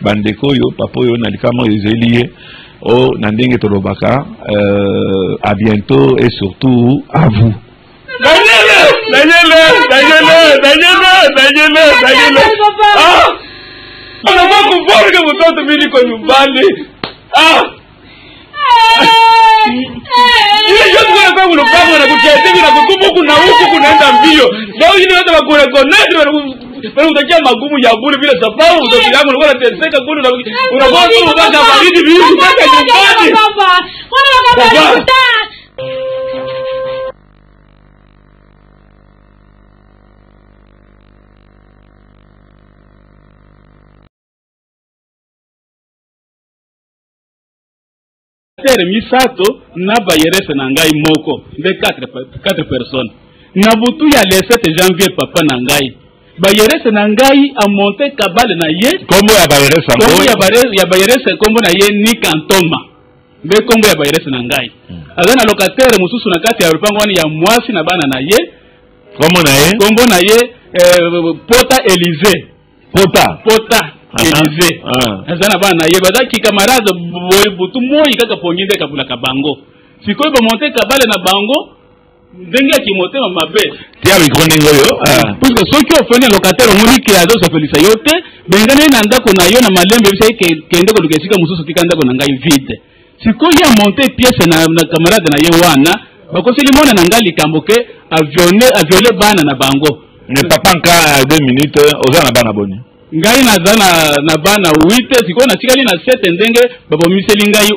bandeko yo papa yo na likamo ezeli ye o na ndenge tolobaka à bientôt et surtout à vous. Daniel ah on va kuvoir que mtoto mimi kwa nyumbani ile yote kwa unapanga na kuchezea na kukumbuka kuna huku kunaenda mbio leo hii watu wakule connect Pero utakia magumu ya bure bila sababu utakilango unakuwa unateseka kule unakuwa tu unataka baridi vile unataka nyumbani baba tere misato na bayerese na ngai moko de 4 personnes na butu ya le 7 janvier papa na ngai bayerese na ngai a monter kabale na ye kombo ya bayerese ya bayerese kombo na ye ni kantoma be kombo ya bayerese na ngai azana locataire mususu na kati ya lupango wani ya mwasi na bana na ye kombo na ye Pota Élysée Élysée azana bana ye bazaki camarade butu moyi kaka ponyinde kabula kabango sikoy ba monter kabale na bango ndenge ki motema mabe tia bikondingo yo parce que soki ofene locataire omoni ke azo sa felisa yote bengane na ndako na yo na malembe bisai kende ko lukesika mususu tika ndako na ngai vide sikoy ya monter pièce na camarade na ye wana bakoseli mona na ngali kamboke a violer bana na bango ne papa nka 2 minutes oza na bana boni ngai naza na bana 8 sikoyo natikali na 7 ndenge babomiseli ngai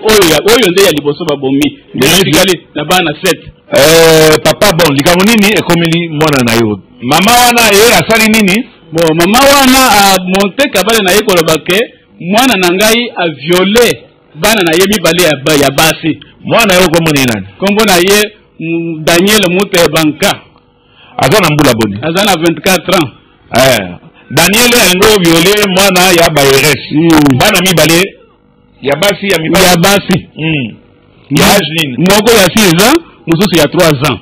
oyo nde ya liboso babomi natikali na bana 7 papa bon likambo nini ekomeli mwana na yo mama wana ye asali nini bon mama wana a monte kabale na ye koloba ke mwana na ngai a viole bana na ye mibale ya basi mwana yo kombo ni nani kombo na ye Daniel Mute Banka aza na mbula boni aza na 24 ans Daniel yango viole mwana ya bayeresi bana mibale ya basi ya mibale ya basi ya âge nini moko ya 6 ans mususu ya 3 ans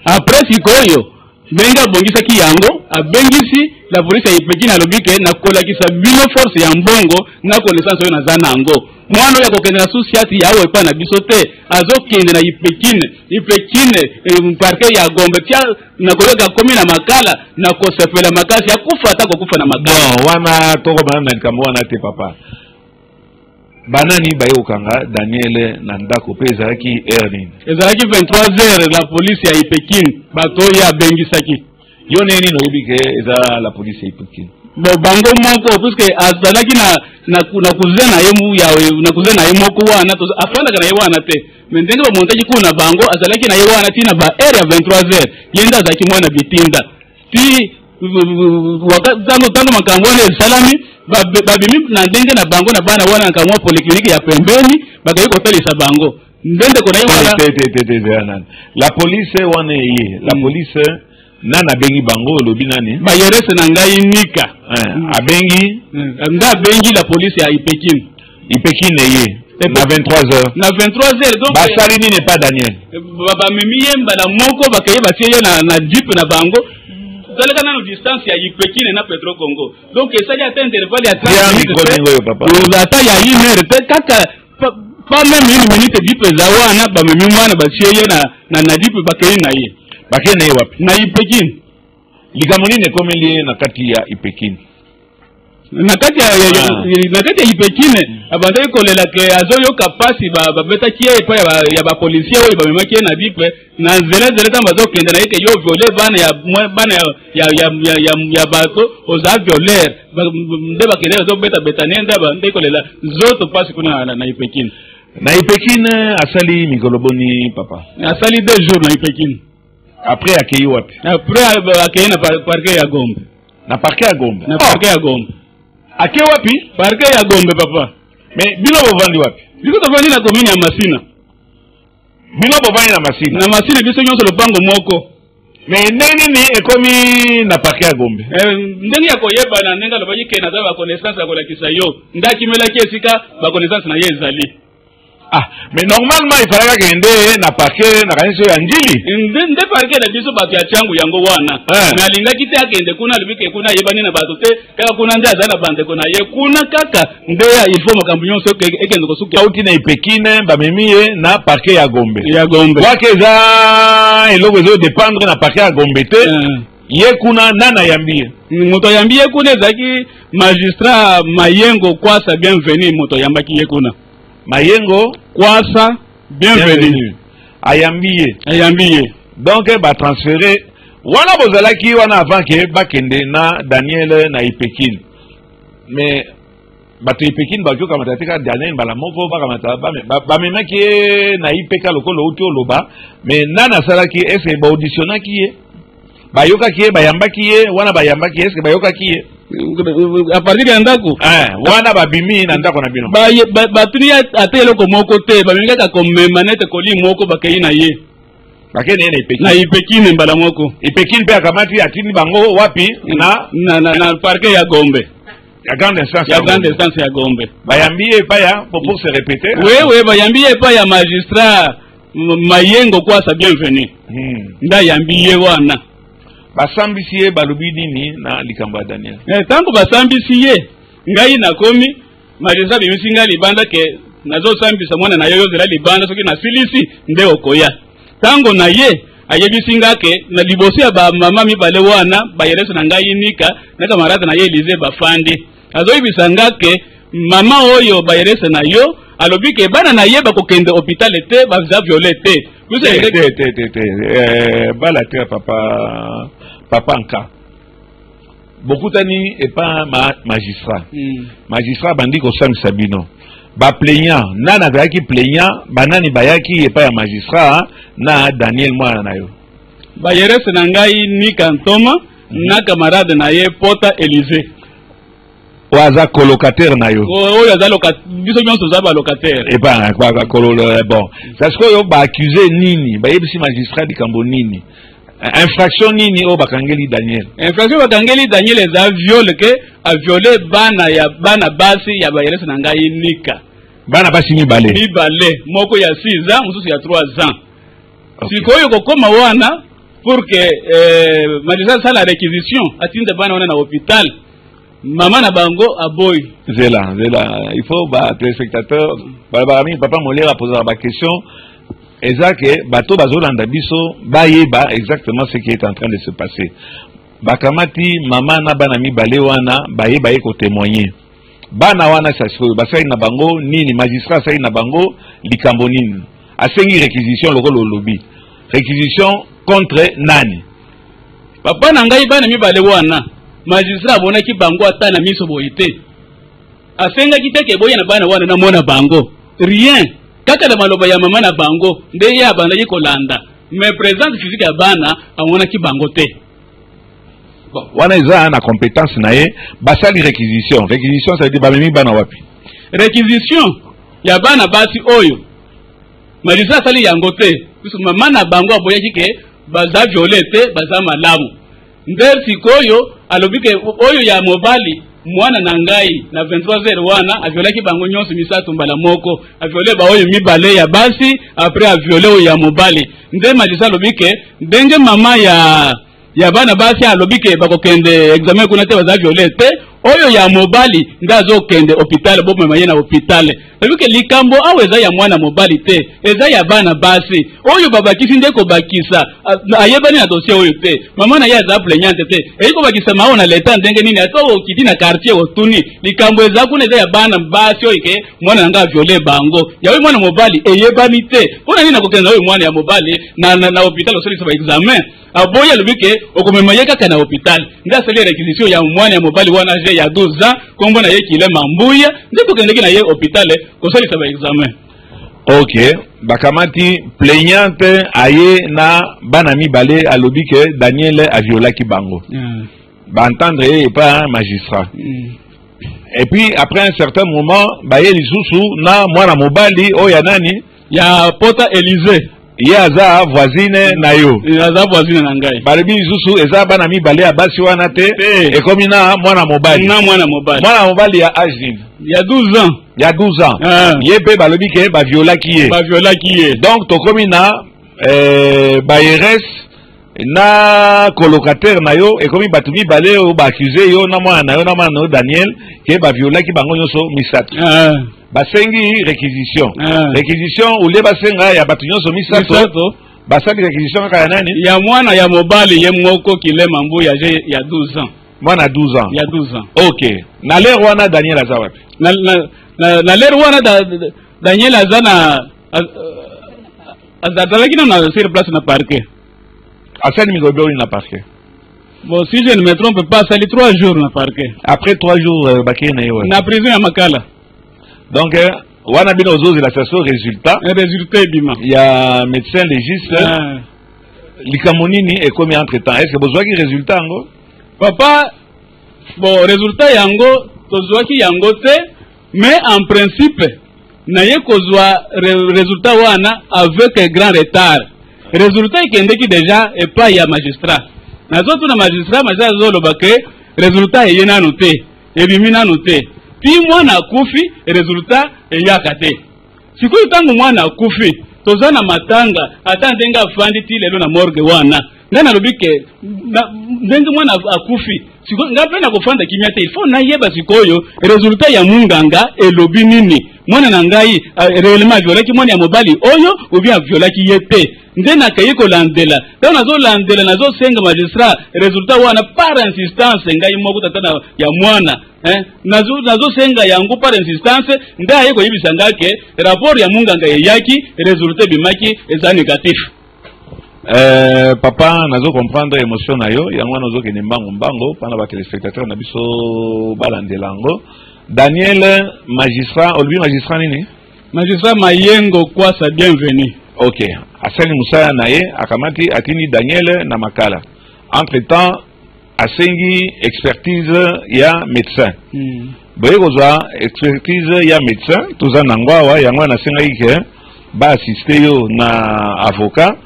après sikoyo benga bongisaki yango abengisi la police ya Ipekini alobike na kolakisa bino force ya mbongo na connaissance oyo naza nango mwana oyo akokende na société yawe epa na biso te azokende na Ipekini parke ya Gombe tia na koyoka komi na makala na kosepela makasi akufa ata kokufa na makala wana toko bana na likambo wana te papa banani bayokanga Daniel na ndako pe ezalaki ezalaki 23h la police ya Ipekini bato ya bengisaki yo neni noyebi ke eza la police ya Ipekini bo bango moko puisque azalaki na cousin na ye moko wana afandaka na ye wana te mais ndenge bamontaki kuna bango azalaki na ye wana tina ba heure ya 23h yenda azalaki mwana bitinda ti tango makambo wana esalami babimi na ndenge na bango na bana wana nkamwa polyclinique ya pembeni bakayi kotalisa bango ndende kona ye wana la police wana ye la police nana bengi bango lobi nani bayerese na ngai nika abengi abengi la police ya Ipekini ye na 23h na 23h donc basali nini pas Daniel bamemi ye mbala moko bakaye batie ye na jeep na bango zaleka na distance ya Ipekini na Petro Congo donc esali ata intervalle ya 30 minutes ata ya 1 heure te kaka pas même 1 minute jeep za wana bamemi mwana batie ye na jeep bakaye na ye bakene ye wapi na Ipekini likambo nini ekomeli na kati ya Ipekini na kati ya Ipekini abandaki kolela ke azoyoka pasi babetaki ye epa ya bapolisier oyo bamemaki ye na bipe na nzela ntango bazokende na ye ke yo viole bana ya bato oza violere nde bakende bazobeta-betanie nde abandaki kolela zoto pasi kuna na Ipekini na Ipekini asali mikolo boni papa asali 2 jours na Ipekini après akei wapi après akei na parquet ya Gombe na parquet ya Gombe na parquet ya Gombe akei wapi parquet ya Gombe papa mais bino bovandi wapi biso tovandi na commune ya Masina bino bovandi na Masina biso nyonso lopango moko mais ndenge nini ekomi na parquet ya Gombe ndenge ya koyebana ndenge alobaki ke naza baconnaissance ya kolakisa yo ndakimelaki esika baconnaissance na ye ezali mais normalement il fallait kende na parquet na kanisa ya njili nde parquet na biso bato ya changu yango wana mais alingaki te akende kuna alibike kuna yebani na bato te kaka kuna nde aza na bandeko na ye kuna kaka nde il faut makambo nyonso ekende kosuki auti na Ipekini bamemi ye na parquet ya Gombe wake eza eloko ezo dépendre na parquet ya Gombe te ye kuna nana yambie moto yambie kuna ezalaki magistrat Mayengo Kwasa bienvenu moto yambaki ye kuna Mayengo Kwasa bienvenue ayambiye donc ba transférer wana bozalaki wana avant que bakende na Daniel na Ipekini mais bato Ipekini bakyoka matatika Daniel bala moko bakamata bamemaki na Ipeka lokolo uti oloba mais nana salaki est-ce ba auditionaki ye bayokaki ye bayambaki ye wana bayambaki est-ce bayokaki ye à partir ya ndako wana babimi na ndako na bino batuni ate eloko moko te bamingaka komema nete koli moko bakei na ye bakeni ene ipekini na ipekini mbala moko ipekini pe akamati atini bango wapi na parquet ya Gombe ya grande instance ya Gombe bayambiye paya pour se répéter oui bayambiye paya magistrat Mayengo kwa sa bienvenue nda yambiye wana basambisi ye balobi nini na likambo ya Daniel tango basambisi ye ngai nakomi magistrat bimisi ngai libanda ke nazo sambisa mwana na yoyo zela libanda soki na silisi nde okoya tango na ye ayebisi ngake na libosi ya ba mama mibale wana bayerese na ngai nika na kamarade na ye Elize bafandi azoyibisa ngake mama oyo bayerese na yo alobike bana na ye bakokende hôpital te baza violé te bala te papa nka bokutani epa magistrat magistrat bandi kosambisa bino baplaignant nana azalaki plaignant banani bayaki epa ya magistrat na Daniel mwana na yo bayerese na ngai nika ntoma na camarade na ye Pota Elize waza colocataire na yo oyo aza biso nyonso za ba locataire epa bon parce que yo ba accuser nini bayebisi magistrat likambo nini infraction nini o bakangeli Daniel eza viole ke a violé bana basi ya bayerese na ngai nika bana basi mibale moko ya 6 ans mususu ya 3 ans sikoyo kokoma wana pour que magistrat sala réquisition atinde bana wana na hôpital maman na bango aboy zela il faut ba téléspectateur papa Molera poser la question exact bato bazolanda biso bayeba exactement ce qui est en train de se passer bakamati maman na bana mibale wana bayeba ko témoigner bana wana sasiko basai na bango nini magistrat sai na bango likambo nini asengi réquisition lokolo lobby réquisition contre nani papa na ngai bana mibale wana magistrat abonaki bango ata na miso boyite asengaki teke boya na bana wana na mona bango rien kaka na maloba ya mama na bango nde ya bandaki kolanda mais présence physique ya bana amonaki bango te bon wana eza na compétence na ye basali réquisition ça veut dire bamemi bana wapi réquisition ya bana basi oyo magistrat sali yango te puisque mama na bango aboyaki ke baza violé te baza malamu nder sikoyo alobike oyo ya mobali mwana na ngai na 23h wana aviolaki bango nyonso misatu mbala moko aviole ba oyo mibale ya basi après aviole oyo ya mobali nde magistrat alobike ndenge mama ya bana basi alobike bakokende examen kuna te baza viole te oyo ya mobali nde azokende hôpital bo mema ye na hôpital alobike likambo awo eza ya mwana mobali te eza ya bana basi oyo babakisi nde kobakisa ayebani na dossier oyo te mama na ye aza plaignante te eyi kobakisa mao na leta ndenge nini ata okiti na quartier otuni likambo eza kuna eza ya bana basi oyo ke mwana nanga viole bango ya oyo mwana mobali eyebani te mpona nini nakokende oyo mwana ya mobali na hôpital osolisa ba examen aboya lobike okomema ye kaka na hôpital nde asali réquisition ya mwana ya mobali wana je ya 12 ans kombo na ye kile mambuya nde kokendeki na ye hôpital kosalisa ba examen ok bakamati plaignante aye na bana mibale alobi ke Daniel aviolaki bango baentendre ye epa magistrat et puis après un certain moment baye lisusu na mwana mobali oyo ya nani ya Pota Elize ye aza voisine na yo aza voisine na ngai balobi lisusu eza bana mibale ya basi wana te ekomi na mwana mobali mwana mobali ya âge ya 12 ans ya 12 ans ye pe balobi ke baviolaki ye donc tokomi na bayeres na colocataire na yo ekomi bato mibale oyo baaccuse yo na mwana na yo Daniel ke baviolaki bango nyonso misatu basengi réquisition réquisition ule basenga ya bato nyonso misato basali réquisition kaka ya nani ya mwana ya mobali ye moko kilema mbu ya 12 ans mwana 12 ans ya 12 ans ok na lere wana Daniel aza wapi na lere wana Daniel aza na azalaki na sur place na parquet asali migobeli na parquet bon si je ne me trompe pas sali 3 jours na parquet après 3 jours bakeye na ye na prison ya Makala donc wana bino ozozela saso résultat ebima ya médecin légiste likambo nini ekomi entre temps est ce que bozwaki résultat yango papa bon résultat yango tozwaki yango te, mais en principe naye kozwa résultat wana avec un grand retard. Résultat ikendeki déjà epai ya magistrat. Nazotu na magistrat zoloba ke résultat eye nanu te, ebimi nanu te. Pi mwana akufi résultat eyaka te. Sikoyo tangu mwana akufi toza na matanga ata ndenga afandi ti lelo na morgue wana. Ngana lobike ndenge mwana akufi sikoyo ngapena kufanda kimya te. Il faut na yeba sikoyo résultat ya munganga elobi nini. Mwana na ngai réellement violaki mwana ya mobali oyo ou bien violaki yete. Ndena kayiko landela. Dans nazo landela nazo senga magistrat résultat wana par insistance ngai moko tatana ya mwana. Nazo senga yangu par insistance ngai yeko yibisa ngake rapport ya munganga yaki résultat bimaki eza négatif. Papa nazo comprendre émotion na yo yango nazo ke mbango pana ba téléspectateur na biso balandelango. Daniel magistrat olbi magistrat nini? Magistrat Mayengo kwa sa bienvenue. Ok, asali musaya na ye akamati atini Daniel na makala. Entre temps asengi expertise ya médecin. Boye kozwa expertise ya médecin toza na ngwawa yango na senga ike ba assister yo na avocat.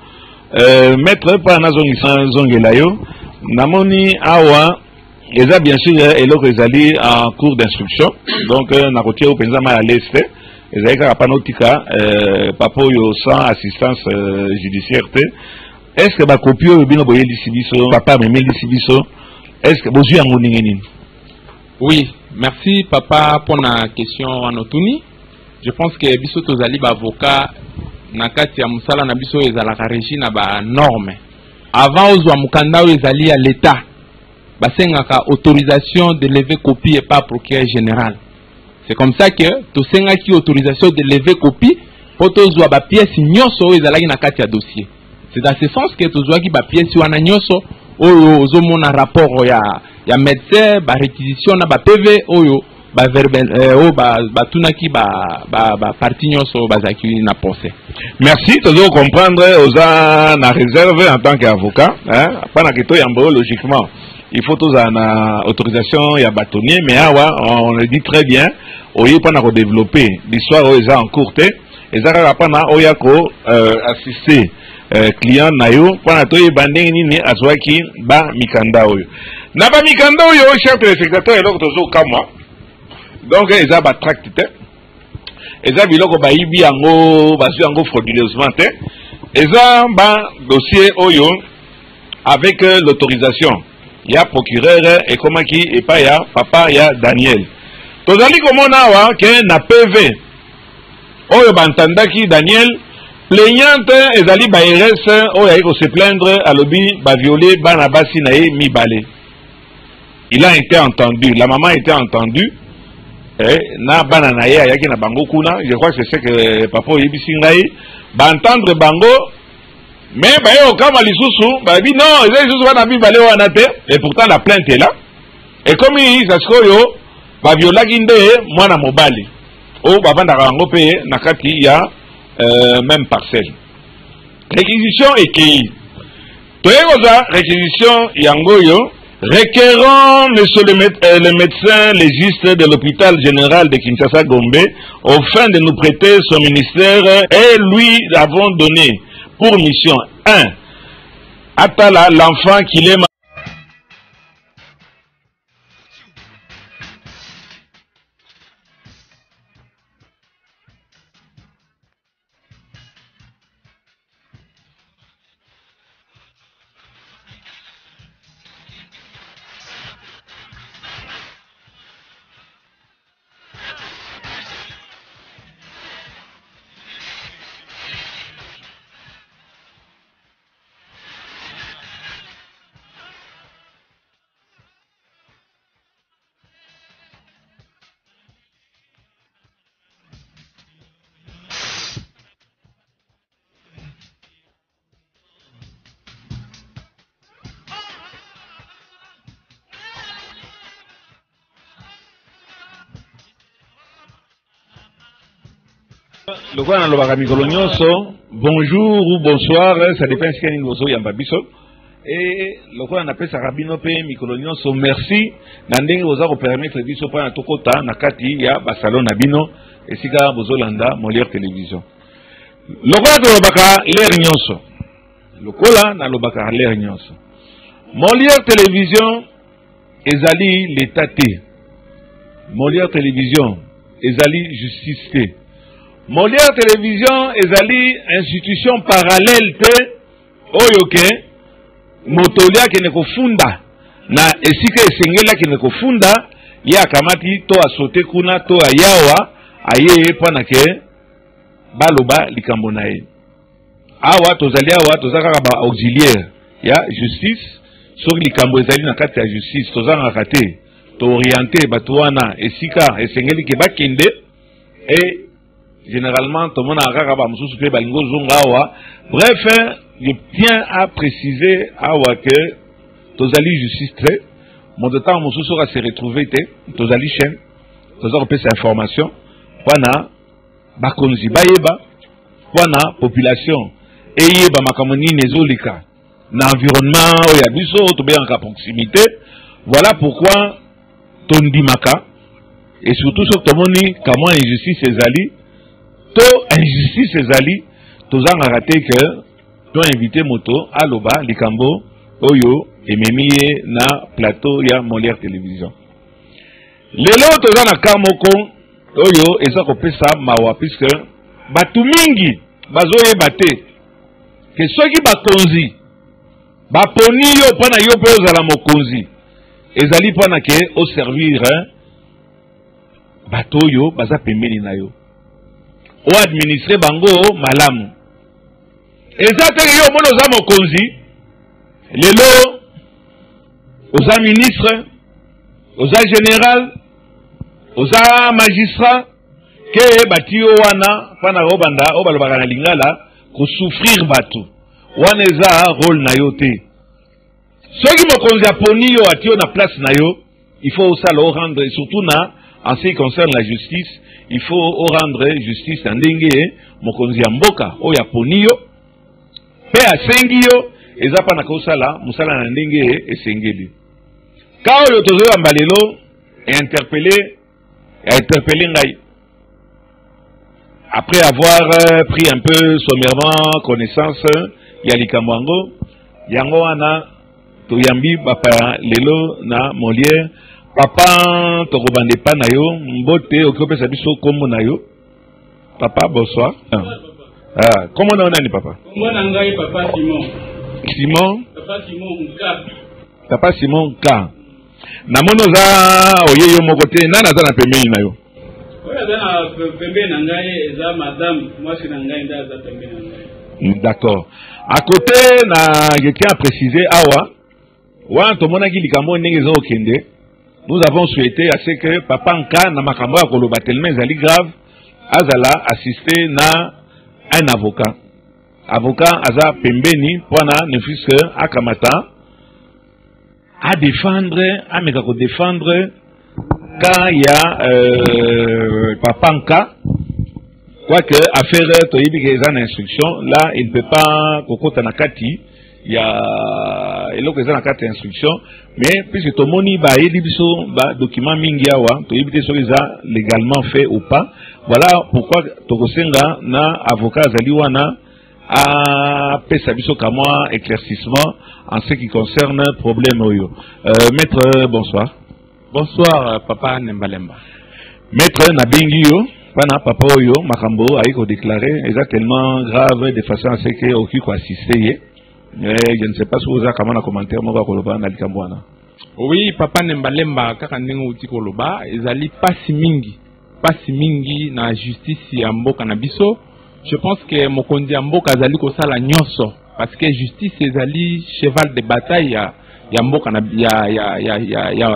Maître pa na zongela yo namoni awa eza bien sûr eloko ezali en cours d'instruction. Donc na kotia o penza ma à l'est. Ezalika panotika papa yo sans assistance judiciaire te. Est-ce que ba copie yo bino boye lisibiso papa meme lisibiso est-ce que bozu yango ningeni? Oui, merci papa pour la question anotuni. Je pense que biso tozali ba avocat na kati ya musala na biso ezalaka régi na ba norme. Avant ozwa mukanda ezali à l'état. Basengaka autorisation de lever copie et pas procureur général. C'est comme ça que tosenga ki autorisation de lever copie pour tozwa ba pièce nyonso ezalaki na kati ya dossier. C'est dans ce sens que tozwa ki ba pièce wana nyonso oyo ozomona rapport ya médecin ba réquisition na ba PV oyo ba verbal ba tunaki ba parti nyonso bazaki na procès. Merci, tozo comprendre oza na réserve en tant qu'avocat, hein, pas na keto yambo logiquement. Il faut tous une autorisation ya bâtonnier, mais on le dit très bien, on y pas développer l'histoire où ils en cours et ça va pas na oyako assister client na yo pana to yebandeng ni azwaki ba mikanda oyo. Na ba mikanda oyo chef téléspectateur eloko tozo kama. Donc ils a ba tract te. Ils a biloko ba ibi yango basu yango frauduleusement te. Ils a ba dossier oyo avec l'autorisation. Il y a procureur et comment qui et pas il y a papa il y a Daniel. Tozali komona wa ke na PV oyo bantandaki Daniel plaignante ezali ba RS oyo ko se plaindre à lobby ba violer bana basi na ye mi balé. Il a été entendu, la maman a été entendue. Na bana na ye ayaki na bango kuna, je crois que c'est ce que papa yebisi ngai ba entendre bango. Mais bah yo kama lisusu bah dit non ils lisusu wana bi balé wana te et pourtant la plainte est là et comme il ça se yo ba violaki nde mwana mobali o babanda bango pe na kati ya même parcelle réquisition ekei toyekoza réquisition yango yo requérant monsieur le médecin légiste de l'hôpital général de Kinshasa Gombe au fin de nous prêter son ministère et lui avons donné pour mission 1. Atala l'enfant qu'il est. Le quoi dans le mikolo nyonso, bonjour ou bonsoir, ça dépend si vous avez un babiso. et le quoi on appelle ça rabino pe mikolonion so merci na ndenge oza ko permettre biso pa na tokota na kati ya basalon na bino esika bozolanda Molière Télévision lokola tolobaka l'air nyonso lokola na lobaka l'air nyonso Molière Télévision ezali l'état te Molière Télévision ezali justice te Molière Télévision ezali institution parallèle te oyo ke motolia kene kofunda na esika esengela kene kofunda ya kamati to asote kuna to ayawa aye pana ke baloba likambo na ye awa tozali awa tozaka ba auxiliaire ya justice soki likambo ezali na kati ya justice tozanga te to orienter batuana esika esengeli ke bakende et généralement tout le monde a rarement mususu pe balingo zonga awa bref je tiens à préciser que tozali justice très mon temps mususu va se retrouver te tozali chaîne tozali pe cette information wana bakonzi bayeba wana population eyeba makamoni nezolika na environnement oya biso to be en proximité voilà pourquoi tondimaka et surtout sur tomoni comment injustice ezali to injustice ezali tozanga raté que to invité moto aloba likambo oyo ememiye na plateau ya Molière Télévision lelo tozana kamoko oyo eza kopesa mawa puisque batu mingi bazoyeba te ke soki bakonzi baponi yo mpona yo mpe ozala mokonzi ezali mpona ke oservir bato oyo baza pembeni na yo o administrer bango malamu eza teke yo mona oza mokonzi lelo oza ministre oza général oza magistrat ke bati yo wana mpona obanda o balobaka na lingala kosouffrir bato wana eza rôle na yo te soki mokonzi aponi yo ati yo na place na yo il faut osala o rendre surtout na en ce qui concerne la justice il faut rendre justice na ndenge mokonzi ya mboka oyo aponi yo pe asengi yo eza pa na kosala musala na ndenge esengeli ka oyo tozoyamba lelo interpellé ngai après avoir pris un peu sommairement connaissance ya likambo yango wana toyambi bapa lelo na Molière papa tokobande pa na yo mbote okopesa biso kombo na yo papa bonsoir comment on nani papa komona ngai papa Simon papa Simon Ka na mono za oyeyo moko te nana za na pembeni na yo oya za na pembeni na ngai za madame mwasi na ngai nda za pembeni na ngai d'accord à côté na je tiens à préciser awa wa to mona ki likambo ndenge zo okende nous avons souhaité à ce que papa Nka na makambo ya koloba tellement ezali grave azala assister na un avocat aza pembeni pona ne fût que akamata à défendre à meka ko défendre quand il y a papa Nka quoique affaire to yibi ke ezana instruction là il ne peut pas kokota na kati ya eloko eza na kati instruction mais puisque tomoni ba yeli biso ba document mingi awa to yibite so eza légalement fait ou pas voilà pourquoi tokosenga na avocat azali wana a pesa biso kamwa éclaircissement en ce qui concerne problème oyo maître bonsoir papa Nembalemba maître nabengi yo pana papa oyo makambo aiko déclarer eza tellement grave de façon à ce que oki ko assister je ne sais pas si vous avez comment commentaire moi koloba na likambo wana oui papa Nembalemba kaka ndenge uti koloba ezali pasi mingi na justice ya mboka na biso je pense que mokonzi ya mboka azali kosala nyonso parce que justice ezali cheval de bataille ya mboka na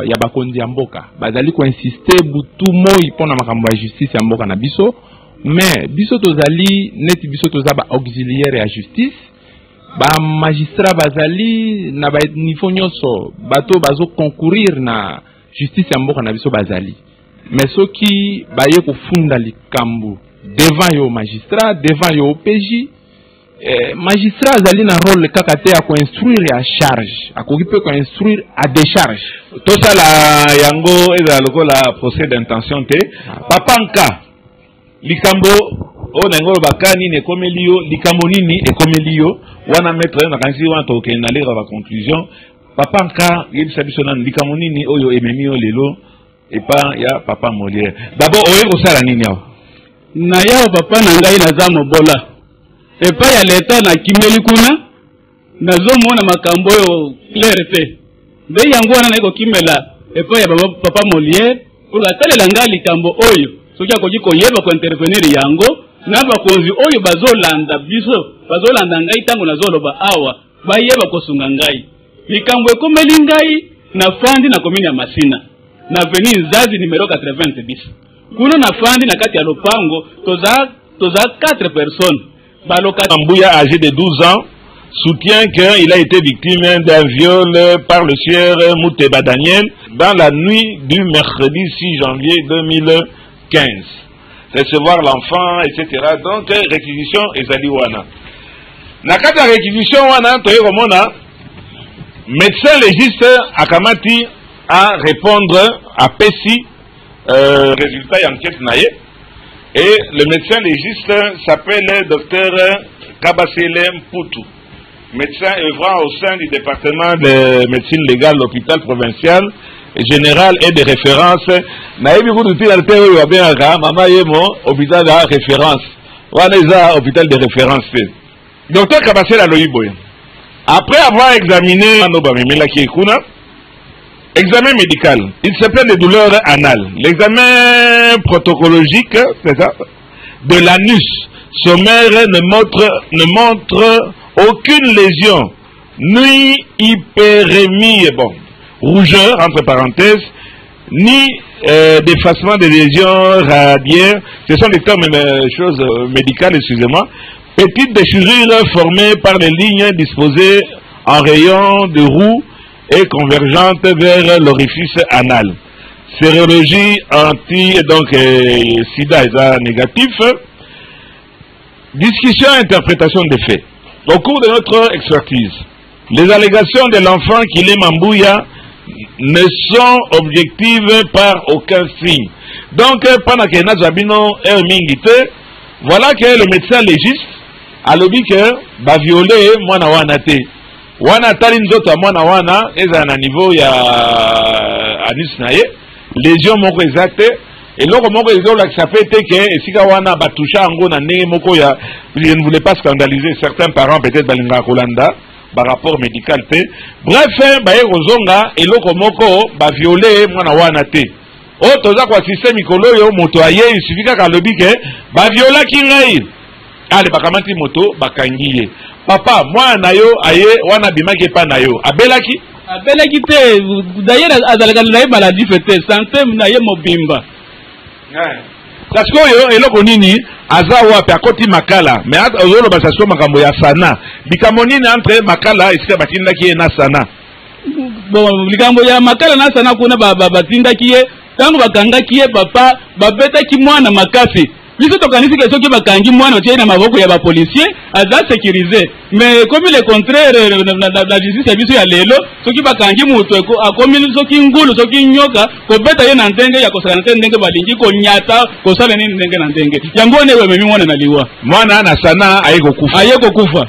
ya bakonzi ya mboka bazali ko insister butu moi pona makambo ya justice ya mboka na biso mais biso tozali neti biso toza ba auxiliaire ya justice ba magistrat bazali na ba niveau nyonso bato bazo concourir na justice ya mboka na biso bazali mais soki baye kofunda likambo devant yo magistrat devant yo OPJ magistrat azali na rôle kaka te ya instruire à charge, akoki pe ko instruire à décharge. Tout ça la yango eza lokola procès d'intention te. Papa nka likambo o nangolo bakani ne komelio likambo nini e komelio wana maître na kanisi wana to ke na lera ba conclusion. Papa nka yebisa biso na likambo nini oyo ememio lelo et pas ya papa Molière. D'abord oye ko sala nini yawo na yawo papa na ngai naza mobola epa ya leta na kimeli kuna nazomona makambo oyo clair te nde yango wana naiko kimela epa ya papa Molière pour atalela nga likambo oyo soki akoki koyeba ko intervenir yango na bakonzi oyo bazolanda biso bazolanda ngai tango nazoloba awa bayeba kosunga ngai likambo ekomeli ngai na fandi na komini ya Masina na avenue Nzazi numéro 80 bis kuno na fandi na kati ya lopango toza 4 personnes. Mbouya, âgé de 12 ans, soutient qu'il a été victime d'un viol par le sieur Mouteba Daniel dans la nuit du mercredi 6 janvier 2015. Recevoir l'enfant, etc. Donc, réquisition ezali wana. Nakata réquisition wana, toye komona, médecin légiste akamati à répondre à Pessi, résultat d'enquête naye. Et le médecin légiste s'appelle Dr Kabasele Mpoutou, médecin œuvrant au sein du département de médecine légale de l'hôpital provincial général et de référence. Naïbi Koudouti Alte ou bien Mama Yemo, hôpital de référence. Waneza, hôpital de référence. Dr Kabasele Aloïboy. Après avoir examiné examen médical, il se plaint de douleurs anales. L'examen protocologique, c'est ça, de l'anus sommaire ne montre aucune lésion, ni hyperémie, bon, rougeur, entre parenthèses, ni d'effacement des lésions radiaires. Ce sont des termes, choses médicales, excusez-moi. Petite déchirure formée par les lignes disposées en rayon de roue et convergente vers l'orifice anal. Sérologie sida est négatif. Discussion et interprétation des faits. Au cours de notre expertise, les allégations de l'enfant qu'il est Mambouya ne sont objectives par aucun signe. Donc, pendant que nous avons voilà que le médecin légiste a lobby que va violer mwana wana te. Wana tali nzoto mwana wana eza na niveau ya anus naye lésion moko exacte et loko moko ezola que ça fait que esika wana batusha ngo na ndenge moko ya je ne voulais pas scandaliser certains parents peut-être balinga kolanda par rapport médical te bref baye kozonga et loko moko ba violer mwana wana te o toza kwa système ikoloyo moto aye il suffit ka lobi ke ba viola kingai ale bakamati moto bakangiye papa mwana yo aye wana bimaki pa na yo abelaki te d'ailleurs azalaka na maladie fete santé na ye mobimba parce que yo eloko nini azawa pe akoti makala mais ozolo basasio makambo ya sana bikambo nini entre makala isika batindaki ye na sana bon likambo ya makala na sana kuna batindaki ye tango bakangaki ye papa babetaki mwana makasi biso tokanisi ke soki bakangi mwana tie na maboko ya ba policier aza sécurisé mais comme le contraire la justice biso ya lelo soki bakangi mutu akomi soki ngulu soki nyoka ko beta ye na ndenge ya kosala na ndenge balingi ko nyata ko sala nini ndenge na ndenge yango ne weme mwana na liwa mwana na sana ayeko kufa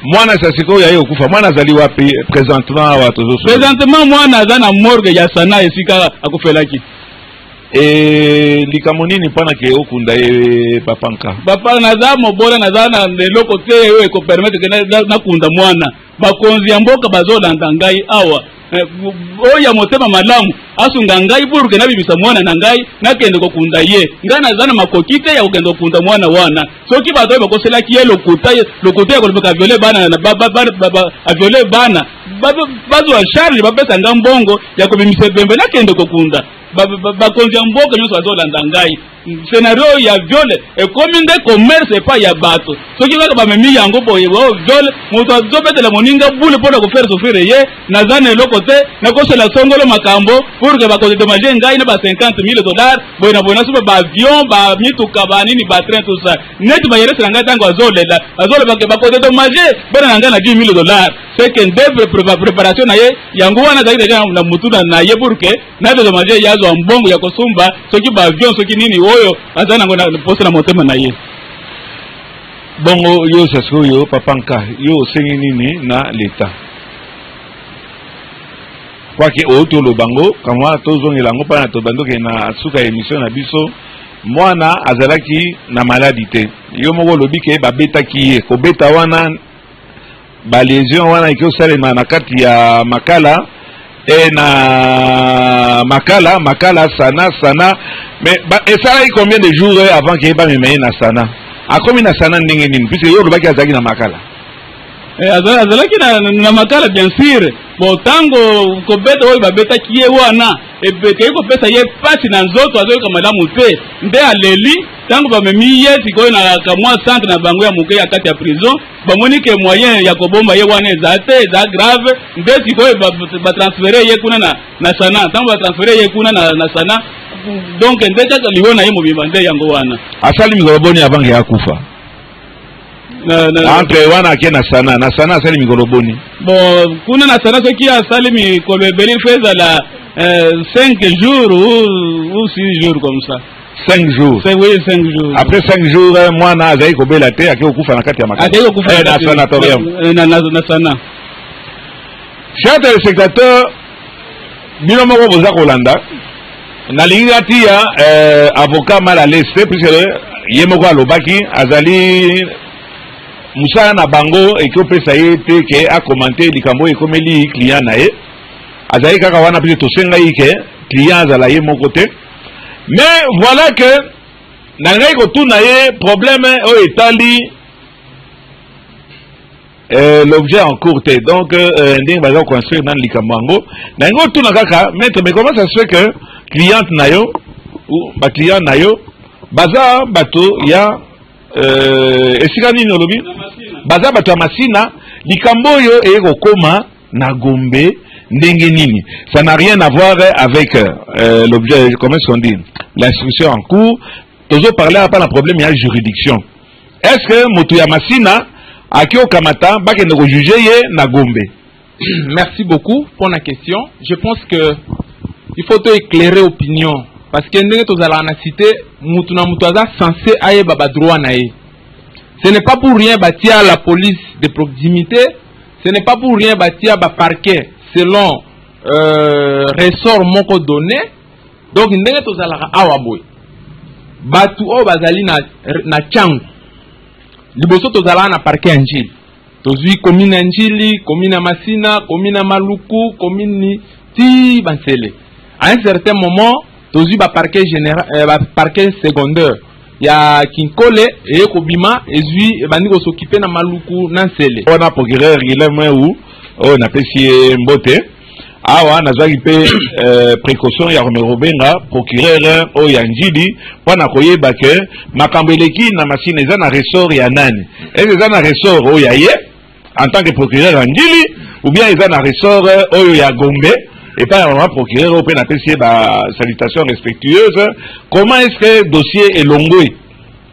mwana sasiko ya ayeko kufa mwana zali wapi présentement wa tozo présentement mwana za na morgue ya sana esika akufelaki likambo nini mpona ke okunda ye papanka papa naza mobola naza na eloko te oyo ekopermettre ke nakunda mwana bakonzi ya mboka bazolanda ngai awa oyo ya motema malamu asunga ngai pour ke nabimisa mwana na ngai nakende kokunda ye ngai naza na makoki te ya kokende kokunda mwana wana soki bato oyo bakoselaki ye lokuta ya kolobeka viole bana aviole bana bazwa charge bapesa nga mbongo ya kobimisa bembe nakende kokunda bakonzi ya mboka nyonso bazolanda ngai scénario ya viole ekomi nde commerce epai ya bato soki kaka bamemi yango boye viole moto azobetela moninga bule mpona kofere sofire ye naza na eloko te nakosala songolo makambo pour ke bakodedomage ngai na ba $50,000 boye na boye nasuba baavion bamituka banini batrain tout ça neti bayeresela ngai ntango azolobake bakodedomage bana na ngai na $10,000 c'est que nde préparation na ye yango wana azali deja na mutu na ye pour ke nadedomage ye azwa mbongo ya kosumba soki baavion soki nini oyo azali nango na posa na motema na ye. Bongo yo sasko yo papanka yo osengi nini na leta kwaki oto lobango kamwa tozongela ngo pana tobandoke na suka émission na biso mwana azalaki na maladie te yo moko lobi ke babetaki ye kobeta wana ba lésion wana ekosalema na kati ya makala na makala sana mais esalaki combien de jours avant que bamemeye na sana akomi na sana ndenge nini puisque yo lobaki azalaki na makala azalaki na makala bien sûr bon tango kobeta oyo babetaki ye wana ebekei kopesa ye pasi na nzoto azoyoka malamu te nde aleli tango bamemi ye sikoyo na kamwa centre na bango ya moke ya kati ya prison bamoni ke moyen ya kobomba ye wana eza te eza grave nde sikoyo batransfere ye kuna na sana tango batransfere ye kuna na sana donc nde kaka liwo na ye mobimba nde yango wana asali mikolo boni avant ya kufa entre wana ake na sana asali mikolo boni bon kuna na sana soki asali mikolo ebeli fo ezala 5 jours ou 6 jours comme ça 5 jours. Oui, 5 jours. Après 5 jours, moi na azai ko bela te ake okufa na kati ya makala. Ake okufa na sanatorium. Na sana. Chers téléspectateurs, bino moko boza kolanda. Na lingati ya avocat mal à l'aise puisque ye moko alobaki azali musala na bango ekopesa ye te ke a commenter likambo ekomeli client na ye. Azali kaka wana puisque tosenga yike client azala ye moko te. Mais voilà que nangai ko tuna ye problème o etali l'objet en cours te donc nding baza construire dans likamango nango tuna kaka maître mais comment ça se fait que cliente nayo ou ba client nayo baza bato ya esika nini olobi baza bato ya masina likambo yo eko koma na Gombe ndenge nini ça n'a rien à voir avec l'objet, comment est-ce qu'on dit, l'instruction en cours. Toujours parler à pas le problème, il y a juridiction. Est-ce que Motu Yamasina a qui au Kamata va que juger na Gombe? Merci beaucoup pour la question. Je pense que il faut éclairer l'opinion parce que nous allons citer Motu na Motu censé aille baba droit nae. Ce n'est pas pour rien bâtir la police de proximité. Ce n'est pas pour rien bâtir ba parquet selon ressort moko donné. Donc ndenge tozalaka awa boy batu o bazali na changu liboso tozala na parquet Njili tozui commune Njili, commune Masina, commune Maluku, commune ti Bansele. À un certain moment tozui ba parquet général parquet secondaire ya Kinkole et Kobima ezui bandi ko s'occuper na Maluku na Nsele. On a procureur Guilherme ou on a pesi mbote awa nazaki pe précaution ya Robenga procureur o ya Njili wana koyeba ke makambo eleki na machine eza na ressort ya nani eza na ressort o ya ye en tant que procureur ya Njili ou bien eza na ressort o ya Gombe et pas un procureur o pe na pesi ba salutation respectueuse. Comment est-ce que dossier elongwe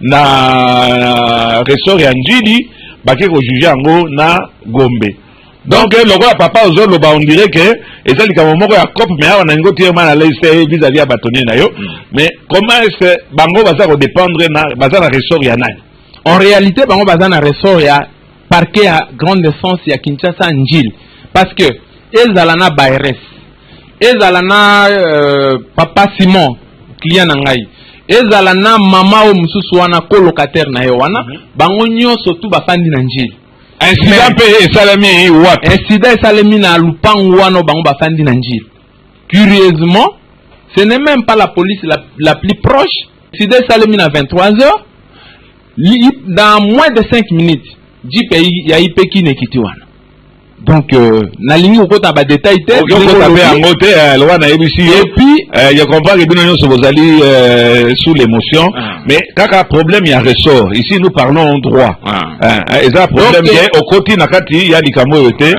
na ressort ya Njili bake ko juger yango na Gombe? Donc le roi papa ozo loba on dirait que eza likamo moko ya cop mais on a ngoti mal à l'aise vis-à-vis à bâtonner na yo. Mais comment est-ce que bango baza ko dépendre na baza na ressort ya nani? En réalité bango baza na ressort ya parquet à grande essence ya Kinshasa Njili parce que ezala na Bayres ezala na papa Simon client na ngai ezala na mama o mususu wana colocataire na yo wana bango nyonso tu bafandi na Njili. Incident pe salami wapi? Incident salami na lupango wana bango bafandi na Njili. Curieusement, ce n'est même pas la police la plus proche. Incident salami na 23h. Dans moins de 5 minutes, Jeep ya ipeki nekiti wana. Donc nalingi okota ba détail te et puis je comprends que vous allez sous l'émotion mais kaka problème il y a ressort ici nous parlons en droit et ça problème est au côté nakati ya likamo yote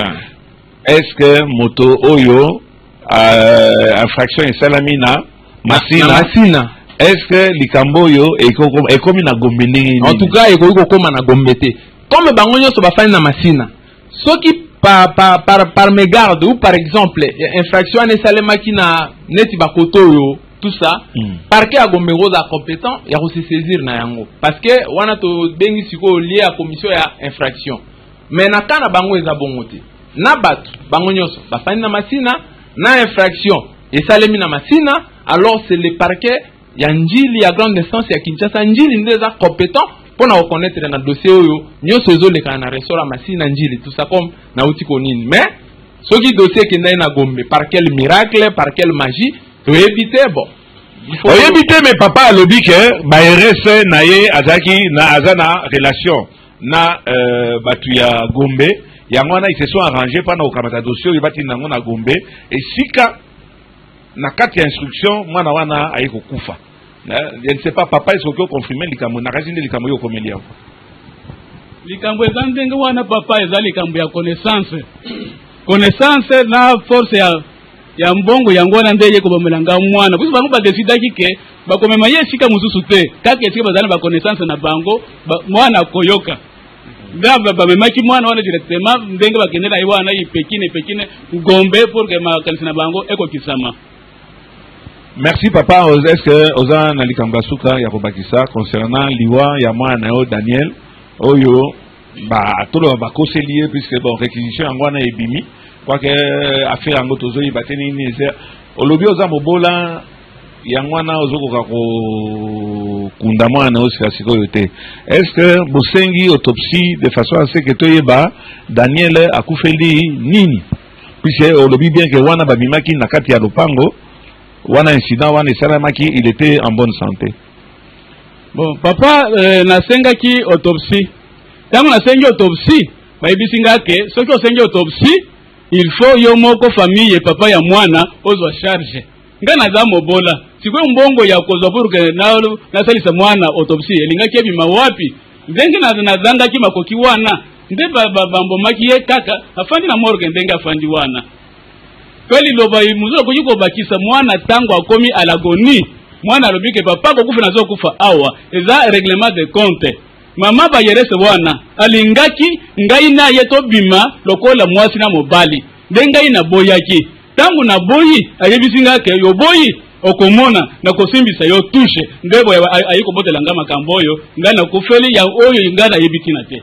est-ce que moto oyo infraction et salamina masina est-ce que likambo yo est comme na gombeni en tout cas eko koma na gombete comme bango nyonso bafani na masina soki par mégarde ou par exemple infraction anesalemaki na neti bakoto yo tout ça parquet a gombe rosa compétent ya ko se saisir na yango parce que wana to bengi siko lié à commission ya infraction mais na kana bango eza bongote na batu bango nyonso bafani na masina na infraction esalemi na masina alors c'est le parquet ya njili ya grande instance ya Kinshasa njili ndeza compétent pour na reconnaître na dossier oyo nyonso ezoleka na ressort masina njili tout ça comme na uti konini mais soki dossier kenda na gombe par quel miracle par quelle magie to éviter bon il faut éviter mais papa alobi que ba RS na ye azaki na azana relation na batu ya gombe yango na ils se sont arrangés pendant okamata dossier oyo bati nango na gombe et sika na kati ya instruction mwana wana ayiko kufa. Je ne sais pas papa est-ce que confirmer likambo na kazinde likambo yo komelia likambo ezandenge wana papa eza likambo ya connaissance na force ya mbongo yango wana ndeye ko bamelanga mwana kusi bango ba decidaki ke bakomema yesika mususu te kaka esika bazana ba connaissance na bango mwana koyoka ndaba bamemaki mwana wana directement ndenge bakendela iwana ipekine ngombe pour que makanisi na bango eko kisama. Merci papa. Est-ce que oza na likambo suka ya kobakisa concernant liwa ya mwana yo Daniel oyo ba tolo ba koselier puisque bon réquisition yango na ebimi quoi que affaire yango tozo yibateni ni olobi oza mobola yango na ozokoka ko kunda mwana osika sikoyo te. Est-ce que bosengi autopsie de façon à ce que toyeba Daniel akufeli nini puisque olobi bien que wana babimaki na kati ya lopango wana incident wana esalamaki il était en bonne santé. Bon papa nasengaki autopsie tango nasengi autopsie bayibisinga ke soki osengi autopsie il faut yo moko famille papa ya mwana ozwa charge nga naza mobola sikoyo mbongo ya kozwa pour que nasalisa mwana autopsie elingaki ebima wapi ndenge nazangaki makoki wana nde bambomaki ye kaka afandi na morgue ndenge afandi wana kweli loba muzo kujiko bakisa mwana tango akomi alagoni mwana alobike papa ko kufa nazo kufa awa eza règlement de compte mama ba yerese wana alingaki ngai na yeto bima lokola mwasi na mobali ndengai na boyaki tango na boyi ayebisinga ke yo boyi okomona na kosimbisa yo touche ndebo ayiko botela ngama kamboyo ngana kufeli ya oyo ngana yebikina te.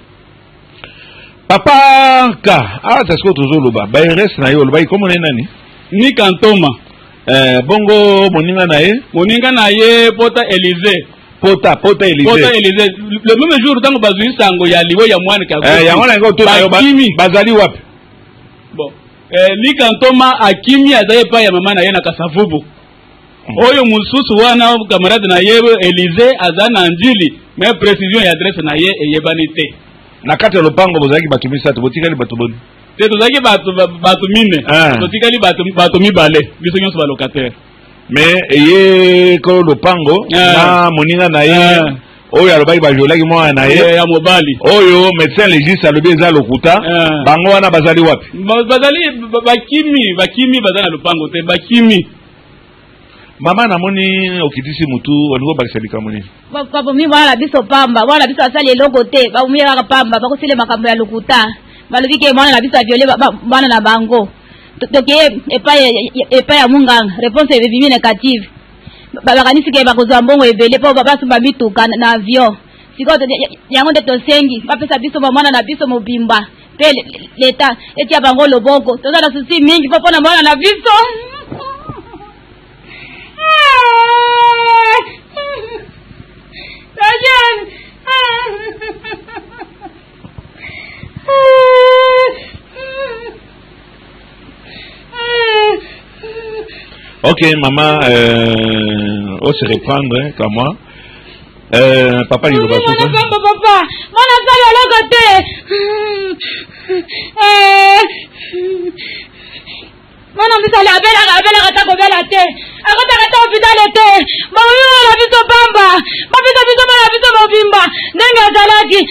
Papa ka c'est ce que tu veux ba RS na yo ba comme nani ni kantoma bongo moninga na ye pota Élysée pota Élysée le même jour tango bazui sango ya liwe ya mwana ka yango na ngo to na yo bazali wapi bon ni kantoma akimi azaye pa ya mama na ye na Kasavubu oyo mususu wana camarade na ye Élysée azana njili mais précision ya adresse na ye eyebani te na kati ya lopango bozaki batumisa to botikali batuboni te tozaki batu mine totikali batu mibale biso nyonso ba locataire mais eye ko lopango na moninga na ye oyo alobaki bajolaki mwana na ye ya mobali oyo médecin légiste alobi eza lokuta bango wana bazali wapi bazali bakimi bazali na lopango te bakimi. Mama namoni okitisi mutu olingo bakisa likambo nini papa mi bwana biso pamba bwana biso asali eloko te baumira ka pamba bakosile makambo ya lokuta balobike mwana na biso aviole bwana na bango toke epai ya munganga réponse ebimi négative bakanisi ke bakozwa mbongo ebele po basumba mituka na avion siko yango nde tosengi bapesa biso mwana na biso mobimba pe leta etia bango loboko tozala susi mingi po na mwana na biso. Ok maman, on se reprendre comme moi. Papa il va papa mwana sali eloko te mwana misali abelaka ta kobela te akotaka ta hôpital te bamomi na biso pamba bapita biso bana biso mobimba ndenge azalaki